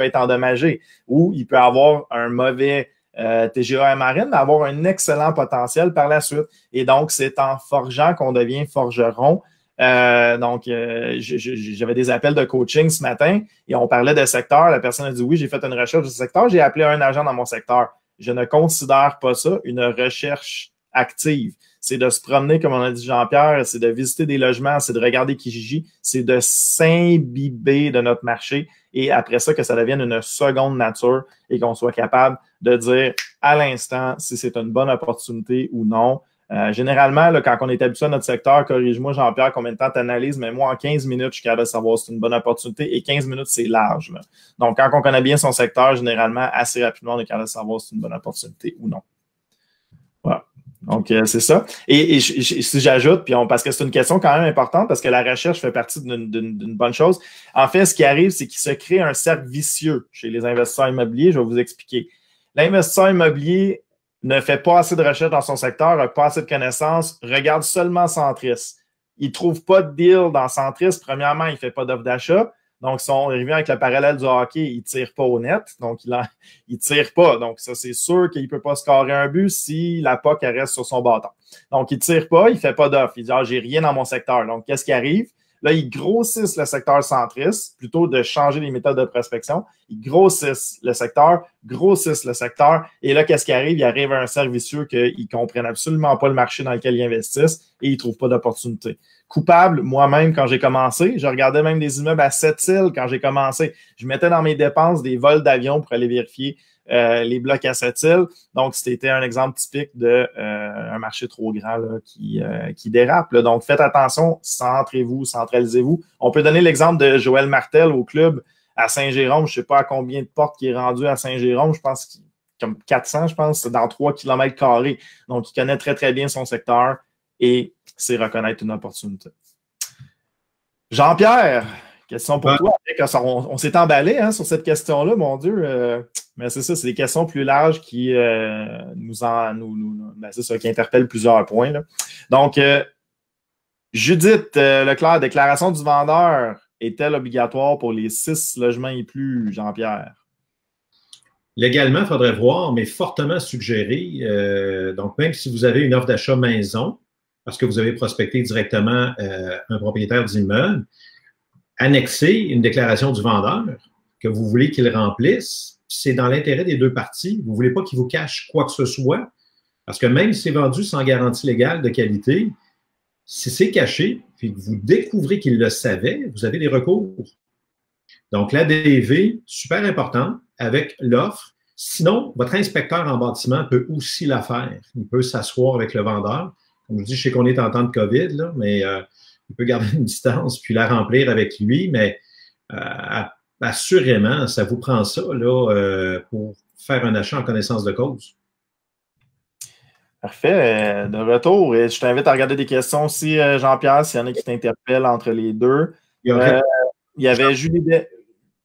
être endommagé ou il peut avoir un mauvais TGA MRN, mais avoir un excellent potentiel par la suite. Et donc, c'est en forgeant qu'on devient forgeron. J'avais des appels de coaching ce matin et on parlait de secteur. La personne a dit oui, j'ai fait une recherche de secteur. J'ai appelé un agent dans mon secteur. Je ne considère pas ça une recherche active. C'est de se promener, comme on a dit Jean-Pierre, c'est de visiter des logements, c'est de regarder Kijiji, c'est de s'imbiber de notre marché et après ça, que ça devienne une seconde nature et qu'on soit capable de dire à l'instant si c'est une bonne opportunité ou non. Généralement, là, quand on est habitué à notre secteur, corrige-moi Jean-Pierre, combien de temps tu analyses, mais moi, en 15 minutes, je suis capable de savoir si c'est une bonne opportunité et 15 minutes, c'est large. Là. Donc, quand on connaît bien son secteur, généralement, assez rapidement, on est capable de savoir si c'est une bonne opportunité ou non. Voilà. Donc, c'est ça. Et si j'ajoute, parce que c'est une question quand même importante, parce que la recherche fait partie d'une bonne chose. En fait, ce qui arrive, c'est qu'il se crée un cercle vicieux chez les investisseurs immobiliers. Je vais vous expliquer. L'investisseur immobilier ne fait pas assez de recherche dans son secteur, n'a pas assez de connaissances, regarde seulement Centris. Il ne trouve pas de deal dans Centris. Premièrement, il ne fait pas d'offre d'achat. Donc, si on revient avec le parallèle du hockey, il ne tire pas au net. Donc, il ne tire pas. Donc, ça, c'est sûr qu'il ne peut pas scorer un but si la puck reste sur son bâton. Donc, il ne tire pas, il ne fait pas d'offre. Il dit, j'ai rien dans mon secteur. Donc, qu'est-ce qui arrive? Là, ils grossissent le secteur centriste, plutôt de changer les méthodes de prospection. Ils grossissent le secteur. Et là, qu'est-ce qui arrive? Il arrive à un cercle vicieux qu'ils ne comprennent absolument pas le marché dans lequel ils investissent et ils ne trouvent pas d'opportunité. Coupable, moi-même, quand j'ai commencé, je regardais même des immeubles à Sept-Îles quand j'ai commencé. Je mettais dans mes dépenses des vols d'avion pour aller vérifier les blocs à Sept-Îles. Donc, c'était un exemple typique de un marché trop grand là, qui dérape. Là. Donc, faites attention, centrez-vous, centralisez-vous. On peut donner l'exemple de Joël Martel au club à Saint-Jérôme. Je ne sais pas à combien de portes qui est rendu à Saint-Jérôme. Je pense qu'il comme 400, je pense, dans 3 km². Donc, il connaît très, très bien son secteur et c'est reconnaître une opportunité. Jean-Pierre, question pour toi. On s'est emballé hein, sur cette question-là, mon Dieu. Mais c'est ça, c'est des questions plus larges qui c'est ça, qui interpellent plusieurs points. Là. Donc, Judith Leclerc, déclaration du vendeur est-elle obligatoire pour les 6 logements et plus, Jean-Pierre? Légalement, il faudrait voir, mais fortement suggéré. Donc, même si vous avez une offre d'achat maison, parce que vous avez prospecté directement un propriétaire d'immeuble, annexez une déclaration du vendeur que vous voulez qu'il remplisse. C'est dans l'intérêt des deux parties. Vous ne voulez pas qu'il vous cache quoi que ce soit, parce que même si c'est vendu sans garantie légale de qualité, si c'est caché, puis que vous découvrez qu'il le savait, vous avez des recours. Donc, l'ADV, super important, avec l'offre. Sinon, votre inspecteur en bâtiment peut aussi la faire. Il peut s'asseoir avec le vendeur. Comme je dis, je sais qu'on est en temps de COVID, là, mais il peut garder une distance puis la remplir avec lui, mais assurément, ça vous prend ça là, pour faire un achat en connaissance de cause. Parfait. De retour, et je t'invite à regarder des questions aussi, Jean-Pierre, s'il y en a qui t'interpellent entre les deux. Il y avait Julie...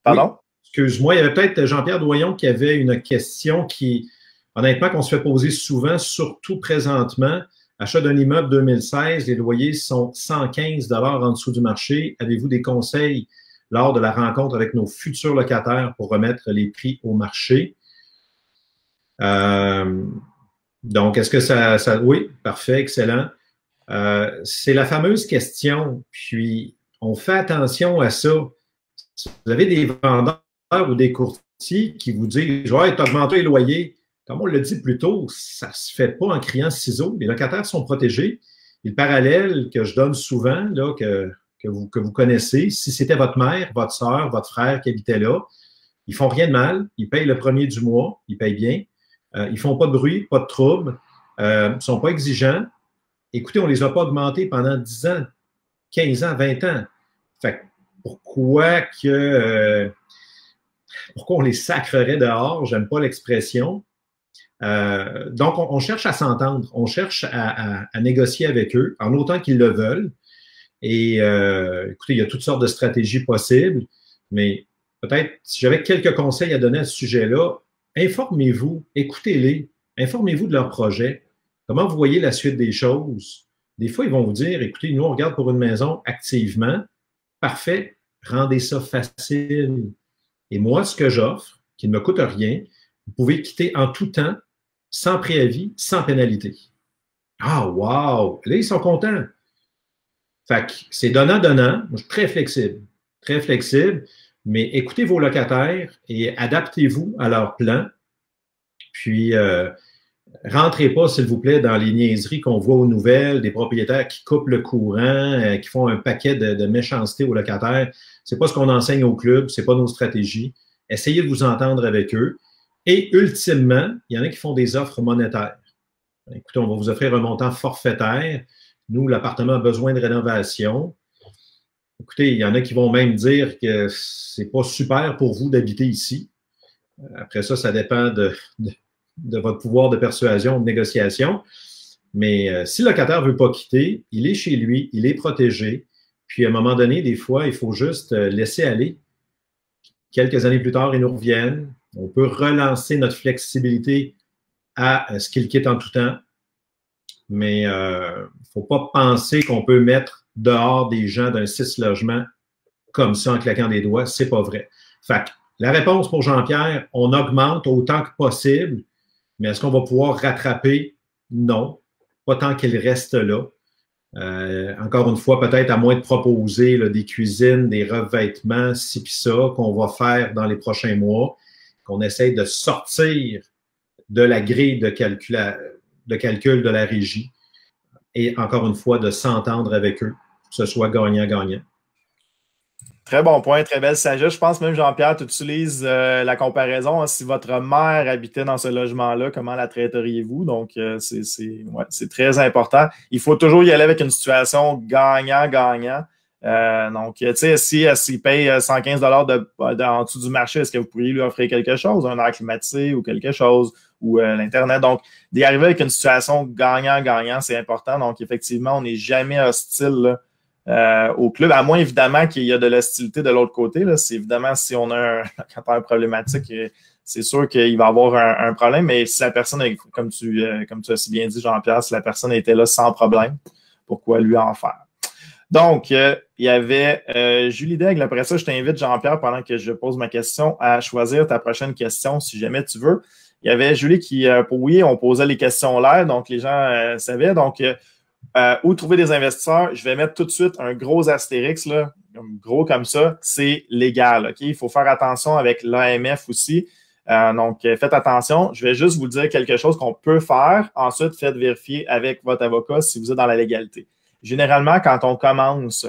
Pardon? Oui. Excuse-moi, il y avait peut-être Jean-Pierre Doyon qui avait une question qui, honnêtement, qu'on se fait poser souvent, surtout présentement. Achat d'un immeuble 2016, les loyers sont 115 $ en dessous du marché. Avez-vous des conseils lors de la rencontre avec nos futurs locataires pour remettre les prix au marché? Donc, est-ce que ça... Oui, parfait, excellent. C'est la fameuse question, puis on fait attention à ça. Si vous avez des vendeurs ou des courtiers qui vous disent « Ouais, tu as augmenté les loyers », comme on l'a dit plus tôt, ça ne se fait pas en criant ciseaux. Les locataires sont protégés. Et le parallèle que je donne souvent, là, que vous connaissez, si c'était votre mère, votre soeur, votre frère qui habitait là, ils font rien de mal, ils payent le premier du mois, ils payent bien, ils font pas de bruit, pas de trouble, ils sont pas exigeants. Écoutez, on les a pas augmentés pendant 10 ans, 15 ans, 20 ans. Fait que pourquoi on les sacrerait dehors? J'aime pas l'expression. Donc, on cherche à s'entendre, on cherche à négocier avec eux, en autant qu'ils le veulent. Et écoutez, il y a toutes sortes de stratégies possibles, mais peut-être, si j'avais quelques conseils à donner à ce sujet-là, informez-vous, écoutez-les, informez-vous de leur projet, comment vous voyez la suite des choses. Des fois, ils vont vous dire, écoutez, nous, on regarde pour une maison activement, parfait, rendez ça facile. Et moi, ce que j'offre, qui ne me coûte rien, vous pouvez quitter en tout temps, sans préavis, sans pénalité. Ah, wow! Là, ils sont contents. Fait que c'est donnant-donnant. Moi, je suis très flexible, mais écoutez vos locataires et adaptez-vous à leur plan. Puis, rentrez pas, s'il vous plaît, dans les niaiseries qu'on voit aux nouvelles, des propriétaires qui coupent le courant, qui font un paquet de méchanceté aux locataires. C'est pas ce qu'on enseigne au club, c'est pas nos stratégies. Essayez de vous entendre avec eux. Et ultimement, il y en a qui font des offres monétaires. Écoutez, on va vous offrir un montant forfaitaire. Nous, l'appartement a besoin de rénovation. Écoutez, il y en a qui vont même dire que c'est pas super pour vous d'habiter ici. Après ça, ça dépend de votre pouvoir de persuasion, de négociation. Mais si le locataire ne veut pas quitter, il est chez lui, il est protégé. Puis à un moment donné, des fois, il faut juste laisser aller. Quelques années plus tard, ils nous reviennent. On peut relancer notre flexibilité à ce qu'il quitte en tout temps. Mais il ne faut pas penser qu'on peut mettre dehors des gens d'un 6 logements comme ça en claquant des doigts. C'est pas vrai. Fait que la réponse pour Jean-Pierre, on augmente autant que possible, mais est-ce qu'on va pouvoir rattraper? Non. Pas tant qu'il reste là. Encore une fois, peut-être à moins de proposer là, des cuisines, des revêtements, ci pis ça, qu'on va faire dans les prochains mois, qu'on essaye de sortir de la grille de calcul de la régie et encore une fois, de s'entendre avec eux, que ce soit gagnant-gagnant. Très bon point, très belle sagesse. Je pense même, Jean-Pierre, tu utilises la comparaison. Hein, si votre mère habitait dans ce logement-là, comment la traiteriez-vous? Donc, c'est très important. Il faut toujours y aller avec une situation gagnant-gagnant. Donc, tu sais, s'il paye 115 en dessous du marché, est-ce que vous pourriez lui offrir quelque chose, un air climatisé ou quelque chose, ou l'Internet? Donc, d'y arriver avec une situation gagnant-gagnant, c'est important. Donc, effectivement, on n'est jamais hostile là, au club, à moins évidemment qu'il y a de l'hostilité de l'autre côté. Là. C'est évidemment, si on a un locataire problématique, c'est sûr qu'il va avoir un problème, mais si la personne, comme tu as si bien dit, Jean-Pierre, si la personne était là sans problème, pourquoi lui en faire? Donc, il y avait Julie Daigle. Après ça, je t'invite, Jean-Pierre, pendant que je pose ma question, à choisir ta prochaine question, si jamais tu veux. Il y avait Julie qui, oui, on posait les questions live, donc les gens savaient. Donc, où trouver des investisseurs? Je vais mettre tout de suite un gros astérix, là, gros comme ça, c'est légal. OK? Il faut faire attention avec l'AMF aussi. Donc, faites attention. Je vais juste vous dire quelque chose qu'on peut faire. Ensuite, faites vérifier avec votre avocat si vous êtes dans la légalité. Généralement, quand on commence,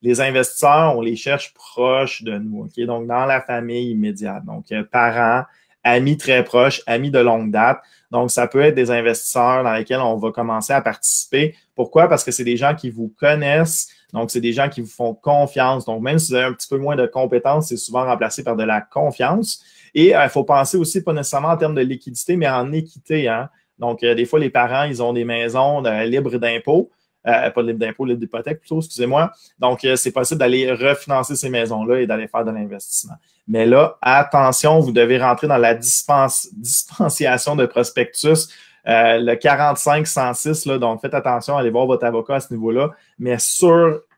les investisseurs, on les cherche proches de nous. OK? Donc, dans la famille immédiate. Donc, parents, amis très proches, amis de longue date. Donc, ça peut être des investisseurs dans lesquels on va commencer à participer. Pourquoi? Parce que c'est des gens qui vous connaissent. Donc, c'est des gens qui vous font confiance. Donc, même si vous avez un petit peu moins de compétences, c'est souvent remplacé par de la confiance. Et il faut penser aussi, pas nécessairement en termes de liquidité, mais en équité. Hein? Donc, des fois, les parents, ils ont des maisons libres d'impôts. Pas libre d'impôt, libre d'hypothèque plutôt, excusez-moi. Donc, c'est possible d'aller refinancer ces maisons-là et d'aller faire de l'investissement. Mais là, attention, vous devez rentrer dans la dispensation de prospectus, le 45-106, là, donc faites attention, allez voir votre avocat à ce niveau-là, mais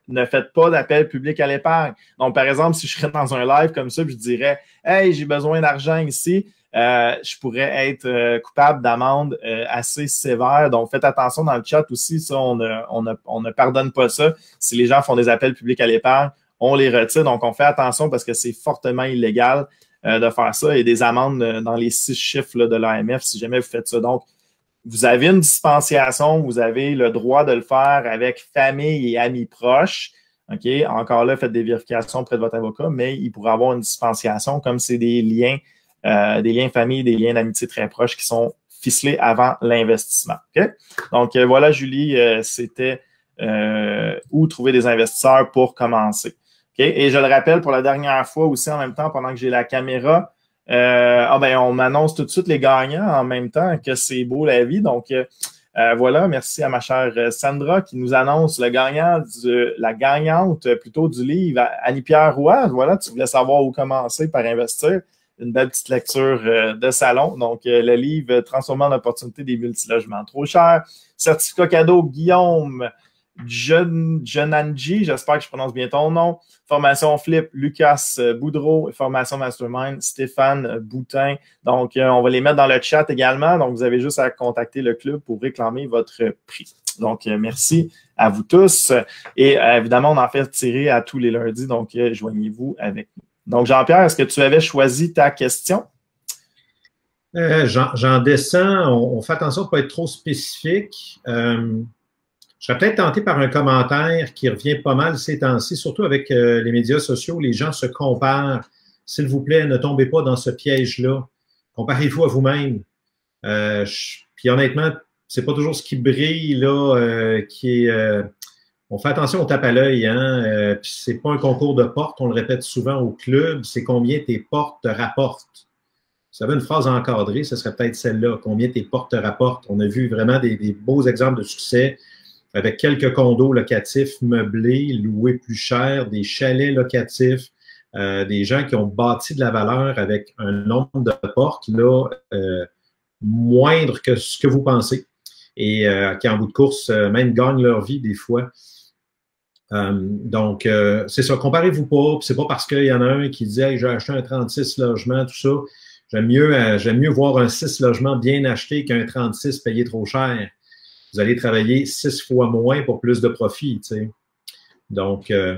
ne faites pas d'appel public à l'épargne. Donc, par exemple, si je serais dans un live comme ça, je dirais « Hey, j'ai besoin d'argent ici », je pourrais être coupable d'amende assez sévère. Donc, faites attention dans le chat aussi. Ça, on ne pardonne pas ça. Si les gens font des appels publics à l'épargne, on les retire. Donc, on fait attention parce que c'est fortement illégal de faire ça et des amendes dans les 6 chiffres là, de l'AMF si jamais vous faites ça. Donc, vous avez une dispensation, vous avez le droit de le faire avec famille et amis proches. OK? Encore là, faites des vérifications auprès de votre avocat, mais il pourrait avoir une dispensation comme c'est des liens famille, des liens d'amitié très proches qui sont ficelés avant l'investissement. OK? Donc, voilà, Julie, c'était où trouver des investisseurs pour commencer. OK? Et je le rappelle pour la dernière fois aussi en même temps, pendant que j'ai la caméra, on m'annonce tout de suite les gagnants en même temps que c'est beau la vie. Donc, voilà, merci à ma chère Sandra qui nous annonce la gagnante plutôt du livre, Annie-Pierre Roy. Voilà, tu voulais savoir où commencer par investir. Une belle petite lecture de salon. Donc, le livre Transformant l'opportunité des multilogements trop chers. Certificat cadeau Guillaume Jonanji, j'espère que je prononce bien ton nom. Formation Flip, Lucas Boudreau. Formation Mastermind, Stéphane Boutin. Donc, on va les mettre dans le chat également. Donc, vous avez juste à contacter le club pour réclamer votre prix. Donc, merci à vous tous. Et évidemment, on en fait tirer à tous les lundis. Donc, joignez-vous avec nous. Donc, Jean-Pierre, est-ce que tu avais choisi ta question? J'en descends. On fait attention de ne pas être trop spécifique. Je serais peut-être tenté par un commentaire qui revient pas mal ces temps-ci, surtout avec les médias sociaux. Les gens se comparent. S'il vous plaît, ne tombez pas dans ce piège-là. Comparez-vous à vous-même. Puis honnêtement, c'est pas toujours ce qui brille là, qui est. On fait attention, on tape à l'œil. Hein? Puis c'est pas un concours de portes, on le répète souvent au club. C'est combien tes portes te rapportent. Si vous avez une phrase encadrée, ce serait peut-être celle-là. Combien tes portes te rapportent. On a vu vraiment des beaux exemples de succès avec quelques condos locatifs meublés, loués plus cher, des chalets locatifs, des gens qui ont bâti de la valeur avec un nombre de portes là, moindre que ce que vous pensez et qui, en bout de course, même gagnent leur vie des fois. Donc, c'est ça. Comparez-vous pas. C'est pas parce qu'il y en a un qui dit hey, j'ai acheté un 36 logements, tout ça. J'aime mieux voir un 6 logements bien acheté qu'un 36 payé trop cher. Vous allez travailler 6 fois moins pour plus de profit, tu sais. Donc, ouais.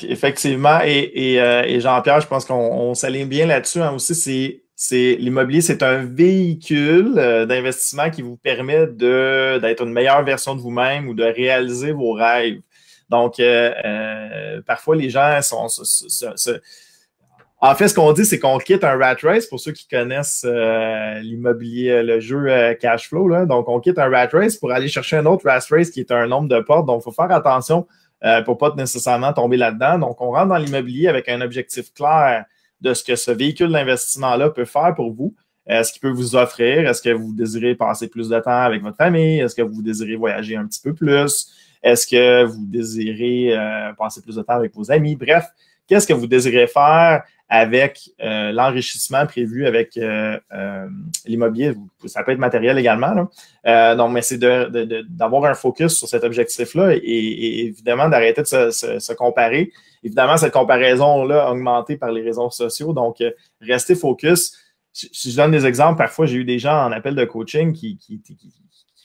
Effectivement. Et Jean-Pierre, je pense qu'on s'aligne bien là-dessus hein, aussi. L'immobilier, c'est un véhicule d'investissement qui vous permet d'être une meilleure version de vous-même ou de réaliser vos rêves. Donc, parfois, les gens En fait, ce qu'on dit, c'est qu'on quitte un rat race, pour ceux qui connaissent l'immobilier, le jeu cash flow. Là. Donc, on quitte un rat race pour aller chercher un autre rat race qui est un nombre de portes. Donc, il faut faire attention pour pas nécessairement tomber là-dedans. Donc, on rentre dans l'immobilier avec un objectif clair de ce que ce véhicule d'investissement-là peut faire pour vous. Ce qu'il peut vous offrir. Est-ce que vous désirez passer plus de temps avec votre famille? Est-ce que vous désirez voyager un petit peu plus? Est-ce que vous désirez passer plus de temps avec vos amis? Bref, qu'est-ce que vous désirez faire avec l'enrichissement prévu avec l'immobilier? Ça peut être matériel également. Là. Donc, mais c'est d'avoir un focus sur cet objectif-là et évidemment d'arrêter de se comparer. Évidemment, cette comparaison-là a augmenté par les réseaux sociaux. Donc, restez focus. Si je donne des exemples, parfois, j'ai eu des gens en appel de coaching qui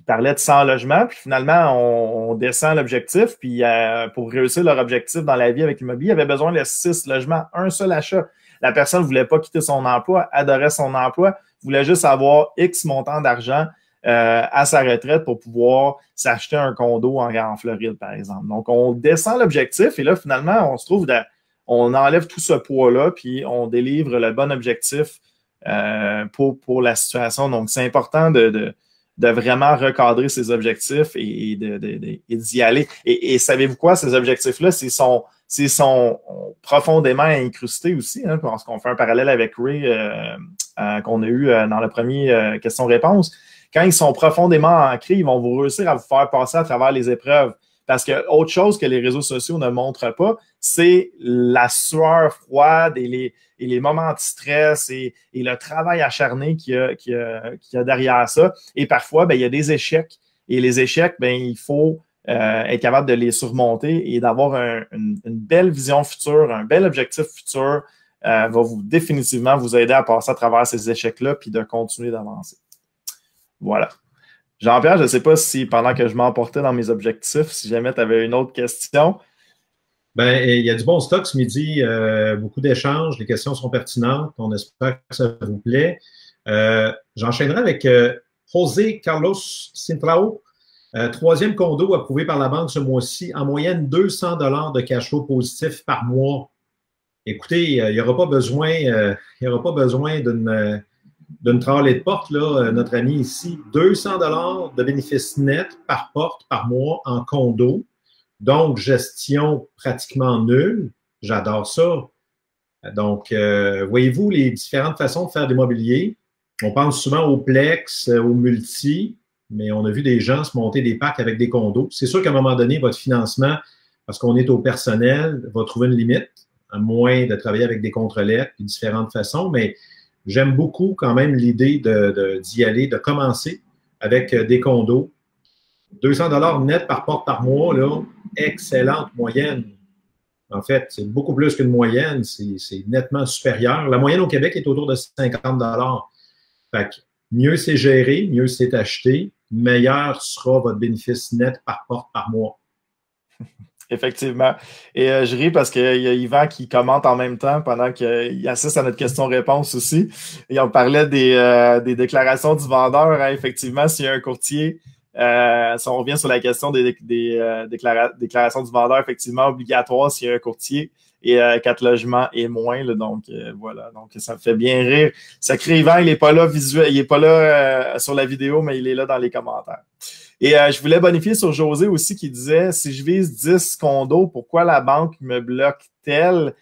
parlaient de 100 logements, puis finalement, on descend l'objectif, puis pour réussir leur objectif dans la vie avec l'immobilier, il avait besoin de 6 logements, un seul achat. La personne ne voulait pas quitter son emploi, adorait son emploi, voulait juste avoir X montant d'argent à sa retraite pour pouvoir s'acheter un condo en Floride, par exemple. Donc, on descend l'objectif et là, finalement, on se trouve, on enlève tout ce poids-là, puis on délivre le bon objectif pour la situation. Donc, c'est important de vraiment recadrer ses objectifs et d'y aller. Et savez-vous quoi? Ces objectifs-là, s'ils sont profondément incrustés aussi, hein, parce qu'on fait un parallèle avec Ray qu'on a eu dans le premier question-réponse. Quand ils sont profondément ancrés, ils vont vous réussir à vous faire passer à travers les épreuves. Parce que autre chose que les réseaux sociaux ne montrent pas, c'est la sueur froide et les moments de stress et le travail acharné qu'il y a derrière ça. Et parfois, ben, il y a des échecs. Et les échecs, ben, il faut être capable de les surmonter et d'avoir une belle vision future, un bel objectif futur va définitivement vous aider à passer à travers ces échecs-là puis de continuer d'avancer. Voilà. Jean-Pierre, je ne sais pas si pendant que je m'emportais dans mes objectifs, si jamais tu avais une autre question. Ben, il y a du bon stock ce midi, beaucoup d'échanges, les questions sont pertinentes, on espère que ça vous plaît. J'enchaînerai avec José Carlos Cintrao. Troisième condo approuvé par la banque ce mois-ci, en moyenne 200 $ de cash flow positif par mois. Écoutez, il n'y aura pas besoin, d'une tralée de porte, là, notre ami ici. 200 $ de bénéfices nets par porte par mois en condo. Donc, gestion pratiquement nulle. J'adore ça. Donc, voyez-vous les différentes façons de faire de l'immobilier. On pense souvent au plex, au multi, mais on a vu des gens se monter des parcs avec des condos. C'est sûr qu'à un moment donné, votre financement, parce qu'on est au personnel, va trouver une limite, à moins de travailler avec des contre-lettres et différentes façons, mais j'aime beaucoup quand même l'idée d'y aller, de commencer avec des condos. 200 $ net par porte par mois, là, excellente moyenne. En fait, c'est beaucoup plus qu'une moyenne, c'est nettement supérieur. La moyenne au Québec est autour de 50 $. Fait que mieux c'est géré, mieux c'est acheté, meilleur sera votre bénéfice net par porte par mois. Effectivement. Et je ris parce qu'il y a Yvan qui commente en même temps pendant qu'il assiste à notre question-réponse aussi. Et on parlait des déclarations du vendeur. Hein, effectivement, s'il y a un courtier, si on revient sur la question des déclarations du vendeur, effectivement, obligatoire s'il y a un courtier et 4 logements et moins. Là, donc, voilà. Donc, ça me fait bien rire. Sacré Yvan, il n'est pas là visuel, il n'est pas là sur la vidéo, mais il est là dans les commentaires. Et je voulais bonifier sur José aussi qui disait, si je vise 10 condos, pourquoi la banque me bloque-t-elle?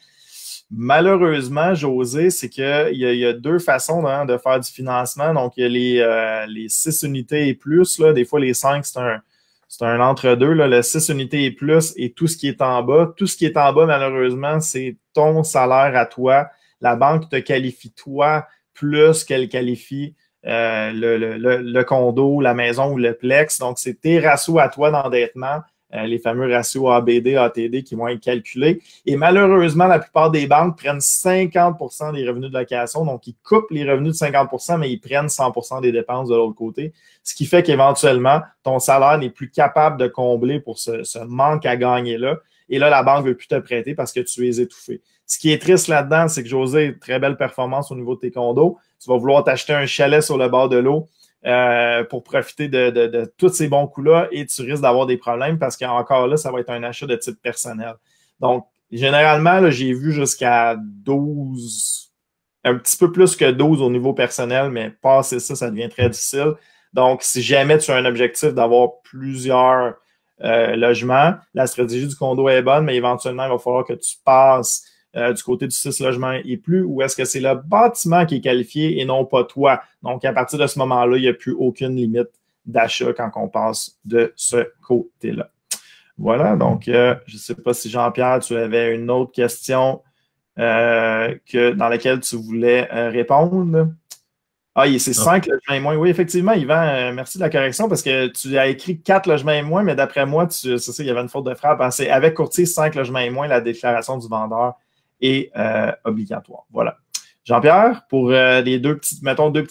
Malheureusement, José, c'est qu'il y a deux façons hein, de faire du financement. Donc, il y a les 6 unités et plus. Là. Des fois, les 5, c'est un entre-deux. Le 6 unités et plus et tout ce qui est en bas. Tout ce qui est en bas, malheureusement, c'est ton salaire à toi. La banque te qualifie toi plus qu'elle qualifie le condo, la maison ou le plex. Donc, c'est tes ratios à toi d'endettement, les fameux ratios ABD, ATD qui vont être calculés. Et malheureusement, la plupart des banques prennent 50% des revenus de location. Donc, ils coupent les revenus de 50%, mais ils prennent 100% des dépenses de l'autre côté. Ce qui fait qu'éventuellement, ton salaire n'est plus capable de combler pour ce manque à gagner-là. Et là, la banque ne veut plus te prêter parce que tu es étouffé. Ce qui est triste là-dedans, c'est que José, très belle performance au niveau de tes condos. Tu vas vouloir t'acheter un chalet sur le bord de l'eau pour profiter de tous ces bons coups-là et tu risques d'avoir des problèmes parce qu'encore là, ça va être un achat de type personnel. Donc, généralement, là, j'ai vu jusqu'à 12, un petit peu plus que 12 au niveau personnel, mais passer ça, ça devient très difficile. Donc, si jamais tu as un objectif d'avoir plusieurs logements, la stratégie du condo est bonne, mais éventuellement, il va falloir que tu passes du côté du 6 logements et plus, ou est-ce que c'est le bâtiment qui est qualifié et non pas toi? Donc, à partir de ce moment-là, il n'y a plus aucune limite d'achat quand on passe de ce côté-là. Voilà, donc, je ne sais pas si Jean-Pierre, tu avais une autre question dans laquelle tu voulais répondre. Ah, c'est 5 logements et moins. Oui, effectivement, Yvan, merci de la correction parce que tu as écrit 4 logements et moins, mais d'après moi, c'est ça, il y avait une faute de frappe. C'est avec courtier 5 logements et moins, la déclaration du vendeur est obligatoire. Voilà. Jean-Pierre, pour les deux petites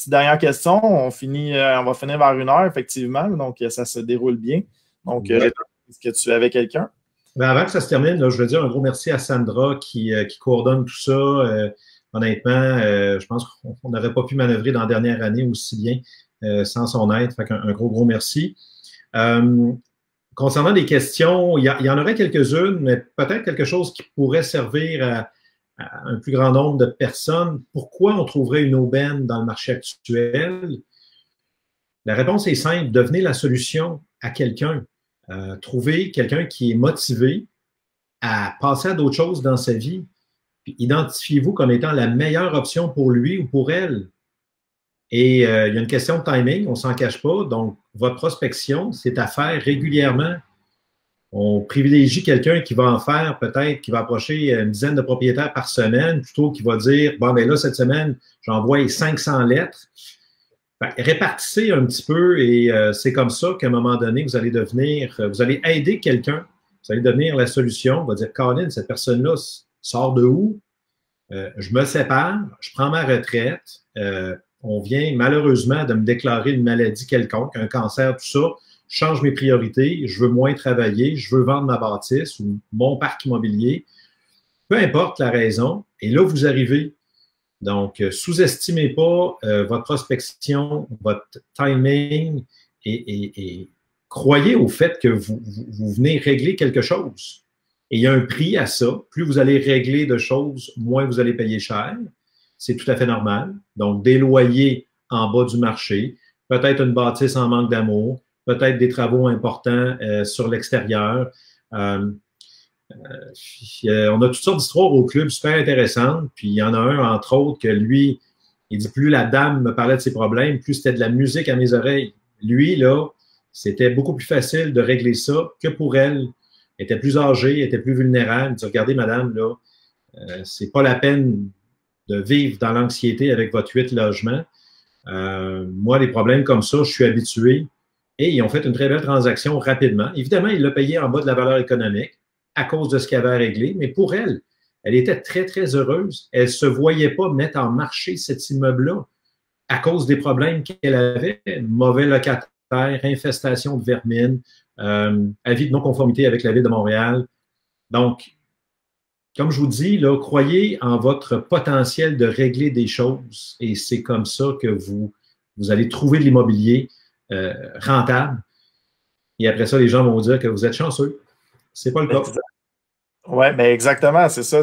dernières questions, on va finir vers 1 heure, effectivement. Donc, ça se déroule bien. Donc, est-ce que tu avais quelqu'un? Ben avant que ça se termine, là, je veux dire un gros merci à Sandra qui coordonne tout ça. Honnêtement, je pense qu'on n'aurait pas pu manœuvrer dans la dernière année aussi bien sans son aide. Fait qu'un gros merci. Concernant des questions, il y en aurait quelques-unes, mais peut-être quelque chose qui pourrait servir à un plus grand nombre de personnes. Pourquoi on trouverait une aubaine dans le marché actuel? La réponse est simple. Devenez la solution à quelqu'un. Trouvez quelqu'un qui est motivé à passer à d'autres choses dans sa vie. Puis identifiez-vous comme étant la meilleure option pour lui ou pour elle. Et il y a une question de timing, on ne s'en cache pas. Donc, votre prospection, c'est à faire régulièrement. On privilégie quelqu'un qui va en faire peut-être, qui va approcher une dizaine de propriétaires par semaine, plutôt qui va dire, bon, ben là, cette semaine, j'envoie 500 lettres. Répartissez un petit peu et c'est comme ça qu'à un moment donné, vous allez aider quelqu'un, vous allez devenir la solution. On va dire, Colin, cette personne-là sort de où? Je me sépare, je prends ma retraite. On vient malheureusement de me déclarer une maladie quelconque, un cancer, tout ça. Je change mes priorités, je veux moins travailler, je veux vendre ma bâtisse ou mon parc immobilier. Peu importe la raison. Et là, vous arrivez. Donc, sous-estimez pas votre prospection, votre timing et croyez au fait que vous venez régler quelque chose. Et il y a un prix à ça. Plus vous allez régler de choses, moins vous allez payer cher. C'est tout à fait normal. Donc, des loyers en bas du marché, peut-être une bâtisse en manque d'amour, peut-être des travaux importants sur l'extérieur. On a toutes sortes d'histoires au club super intéressantes. Puis, il y en a un, entre autres, que lui, il dit plus la dame me parlait de ses problèmes, plus c'était de la musique à mes oreilles. Lui, là, c'était beaucoup plus facile de régler ça que pour elle. Elle était plus âgée, elle était plus vulnérable. Il dit, regardez, madame, là, c'est pas la peine de vivre dans l'anxiété avec votre 8 logements. Moi, les problèmes comme ça, je suis habitué. Et ils ont fait une très belle transaction rapidement. Évidemment, il l'a payé en bas de la valeur économique à cause de ce qu'il avait à régler. Mais pour elle, elle était très, très heureuse. Elle ne se voyait pas mettre en marché cet immeuble-là à cause des problèmes qu'elle avait. Mauvais locataire, infestation de vermine, avis de non-conformité avec la Ville de Montréal. Donc, comme je vous dis, là, croyez en votre potentiel de régler des choses et c'est comme ça que vous allez trouver de l'immobilier rentable. Et après ça, les gens vont vous dire que vous êtes chanceux. C'est pas le cas. Oui, mais exactement, c'est ça.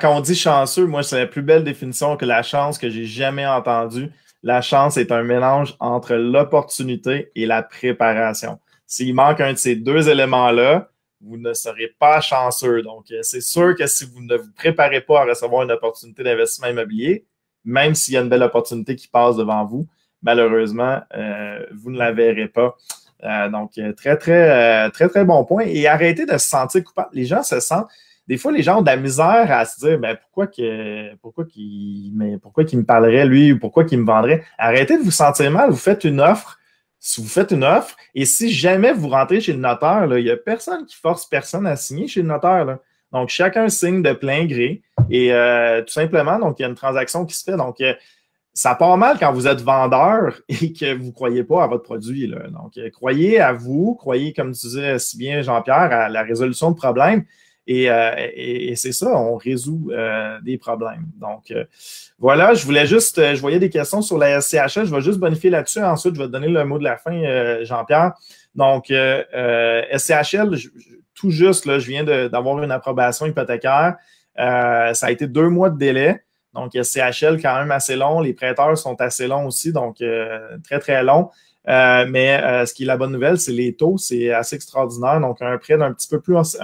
Quand on dit chanceux, moi, c'est la plus belle définition que la chance que j'ai jamais entendue. La chance est un mélange entre l'opportunité et la préparation. S'il manque un de ces deux éléments-là, vous ne serez pas chanceux. Donc, c'est sûr que si vous ne vous préparez pas à recevoir une opportunité d'investissement immobilier, même s'il y a une belle opportunité qui passe devant vous, malheureusement, vous ne la verrez pas. Donc, très, très bon point. Et arrêtez de se sentir coupable. Les gens se sentent... Des fois, les gens ont de la misère à se dire pourquoi qu'il me parlerait, lui, ou pourquoi qu'il me vendrait. Arrêtez de vous sentir mal. Vous faites une offre. Si vous faites une offre, et si jamais vous rentrez chez le notaire, là, il n'y a personne qui force personne à signer chez le notaire. Là. Donc, chacun signe de plein gré. Et tout simplement, donc, il y a une transaction qui se fait. Donc, ça part mal quand vous êtes vendeur et que vous ne croyez pas à votre produit. Là. Donc, croyez à vous, croyez, comme tu disais si bien, Jean-Pierre, à la résolution de problèmes. Et c'est ça, on résout des problèmes. Donc, voilà, je voyais des questions sur la SCHL, je vais juste bonifier là-dessus. Ensuite, je vais te donner le mot de la fin, Jean-Pierre. Donc, SCHL, tout juste, là, je viens d'avoir une approbation hypothécaire. Ça a été 2 mois de délai. Donc, SCHL, quand même assez long. Les prêteurs sont assez longs aussi, donc très, très long. Mais ce qui est la bonne nouvelle, c'est les taux, c'est assez extraordinaire. Donc, un prêt d'un petit peu plus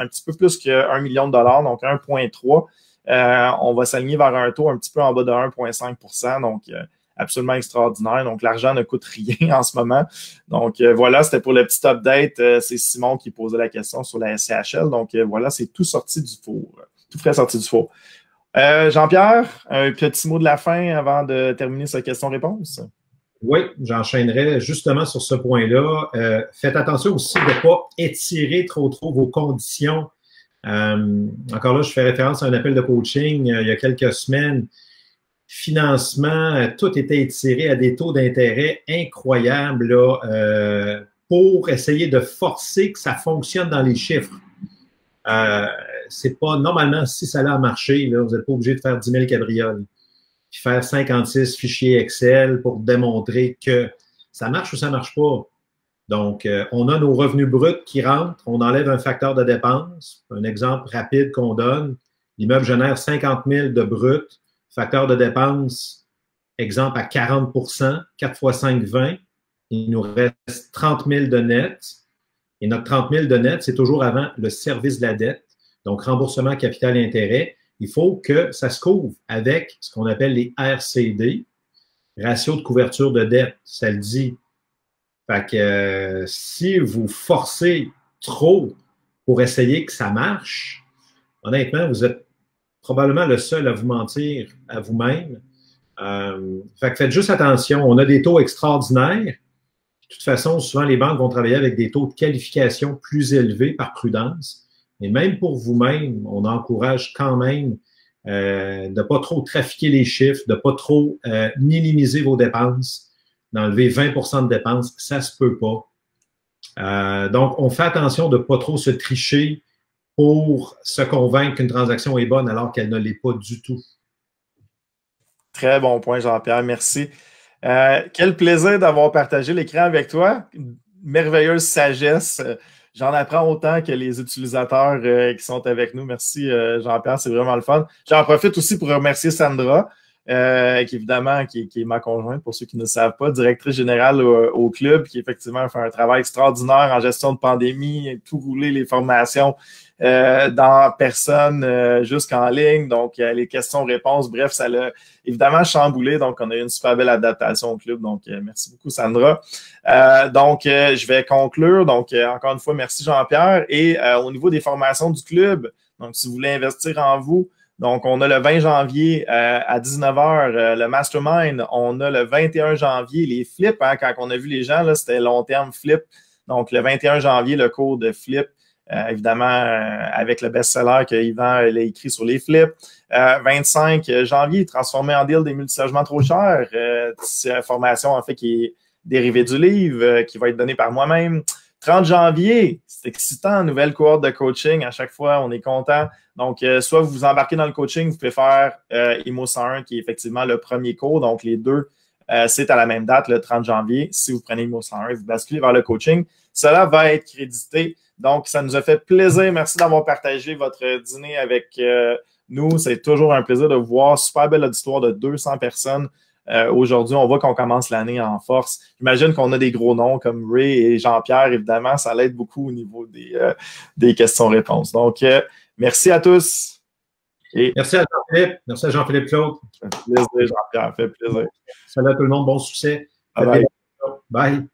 que 1 million de dollars, donc 1,3. On va s'aligner vers un taux un petit peu en bas de 1,5 %. Donc, absolument extraordinaire. Donc, l'argent ne coûte rien en ce moment. Donc, voilà, c'était pour le petit update. C'est Simon qui posait la question sur la SCHL. Donc, voilà, c'est tout sorti du four. Tout frais sorti du four. Jean-Pierre, un petit mot de la fin avant de terminer cette question-réponse. Oui, j'enchaînerai justement sur ce point-là. Faites attention aussi de ne pas étirer trop vos conditions. Encore là, je fais référence à un appel de coaching il y a quelques semaines. Financement, tout était étiré à des taux d'intérêt incroyables là, pour essayer de forcer que ça fonctionne dans les chiffres. C'est pas normalement, si ça a marché, là, vous n'êtes pas obligé de faire 10 000 cabrioles. Puis faire 56 fichiers Excel pour démontrer que ça marche ou ça ne marche pas. Donc, on a nos revenus bruts qui rentrent, on enlève un facteur de dépense. Un exemple rapide qu'on donne, l'immeuble génère 50 000 de brut, facteur de dépense, exemple à 40 4 x 5, 20. Il nous reste 30 000 de net. Et notre 30 000 de net, c'est toujours avant le service de la dette, donc remboursement, capital et intérêt. Il faut que ça se couvre avec ce qu'on appelle les RCD, ratio de couverture de dette, ça le dit. Fait que si vous forcez trop pour essayer que ça marche, honnêtement, vous êtes probablement le seul à vous mentir à vous-même. Fait que faites juste attention, on a des taux extraordinaires. De toute façon, souvent, les banques vont travailler avec des taux de qualification plus élevés par prudence. Mais même pour vous-même, on encourage quand même de ne pas trop trafiquer les chiffres, de ne pas trop minimiser vos dépenses, d'enlever 20% de dépenses, ça ne se peut pas. Donc, on fait attention de ne pas trop se tricher pour se convaincre qu'une transaction est bonne alors qu'elle ne l'est pas du tout. Très bon point, Jean-Pierre. Merci. Quel plaisir d'avoir partagé l'écran avec toi. Merveilleuse sagesse. J'en apprends autant que les utilisateurs qui sont avec nous. Merci, Jean-Pierre. C'est vraiment le fun. J'en profite aussi pour remercier Sandra, qui évidemment qui est ma conjointe, pour ceux qui ne le savent pas, directrice générale au club, qui effectivement fait un travail extraordinaire en gestion de pandémie, tout rouler les formations dans personne jusqu'en ligne. Donc, les questions-réponses, bref, ça l'a évidemment chamboulé. Donc, on a eu une super belle adaptation au club. Donc, merci beaucoup, Sandra. Je vais conclure. Donc, encore une fois, merci, Jean-Pierre. Et au niveau des formations du club, donc, si vous voulez investir en vous, donc, on a le 20 janvier à 19h le Mastermind. On a le 21 janvier les flips. Hein, quand on a vu les gens, là, c'était long terme flip. Donc, le 21 janvier, le cours de flip. Évidemment, avec le best-seller que Yvan a écrit sur les flips. 25 janvier, transformé en deal des multilogements trop chers. C'est une formation, en fait, qui est dérivée du livre, qui va être donnée par moi-même. 30 janvier, c'est excitant, nouvelle cohorte de coaching. À chaque fois, on est content. Donc, soit vous vous embarquez dans le coaching, vous pouvez faire IMO 101, qui est effectivement le premier cours. Donc, les deux, c'est à la même date, le 30 janvier. Si vous prenez IMO 101, vous basculez vers le coaching. Cela va être crédité. Donc, ça nous a fait plaisir. Merci d'avoir partagé votre dîner avec nous. C'est toujours un plaisir de vous voir. Super belle auditoire de 200 personnes. Aujourd'hui, on voit qu'on commence l'année en force. J'imagine qu'on a des gros noms comme Ray et Jean-Pierre, évidemment. Ça l'aide beaucoup au niveau des questions-réponses. Donc, merci à tous. Et merci à Jean-Philippe. Merci à Jean-Philippe Claude. Ça fait plaisir, Jean-Pierre. Ça fait plaisir. Salut à tout le monde. Bon succès. Bye. Bye.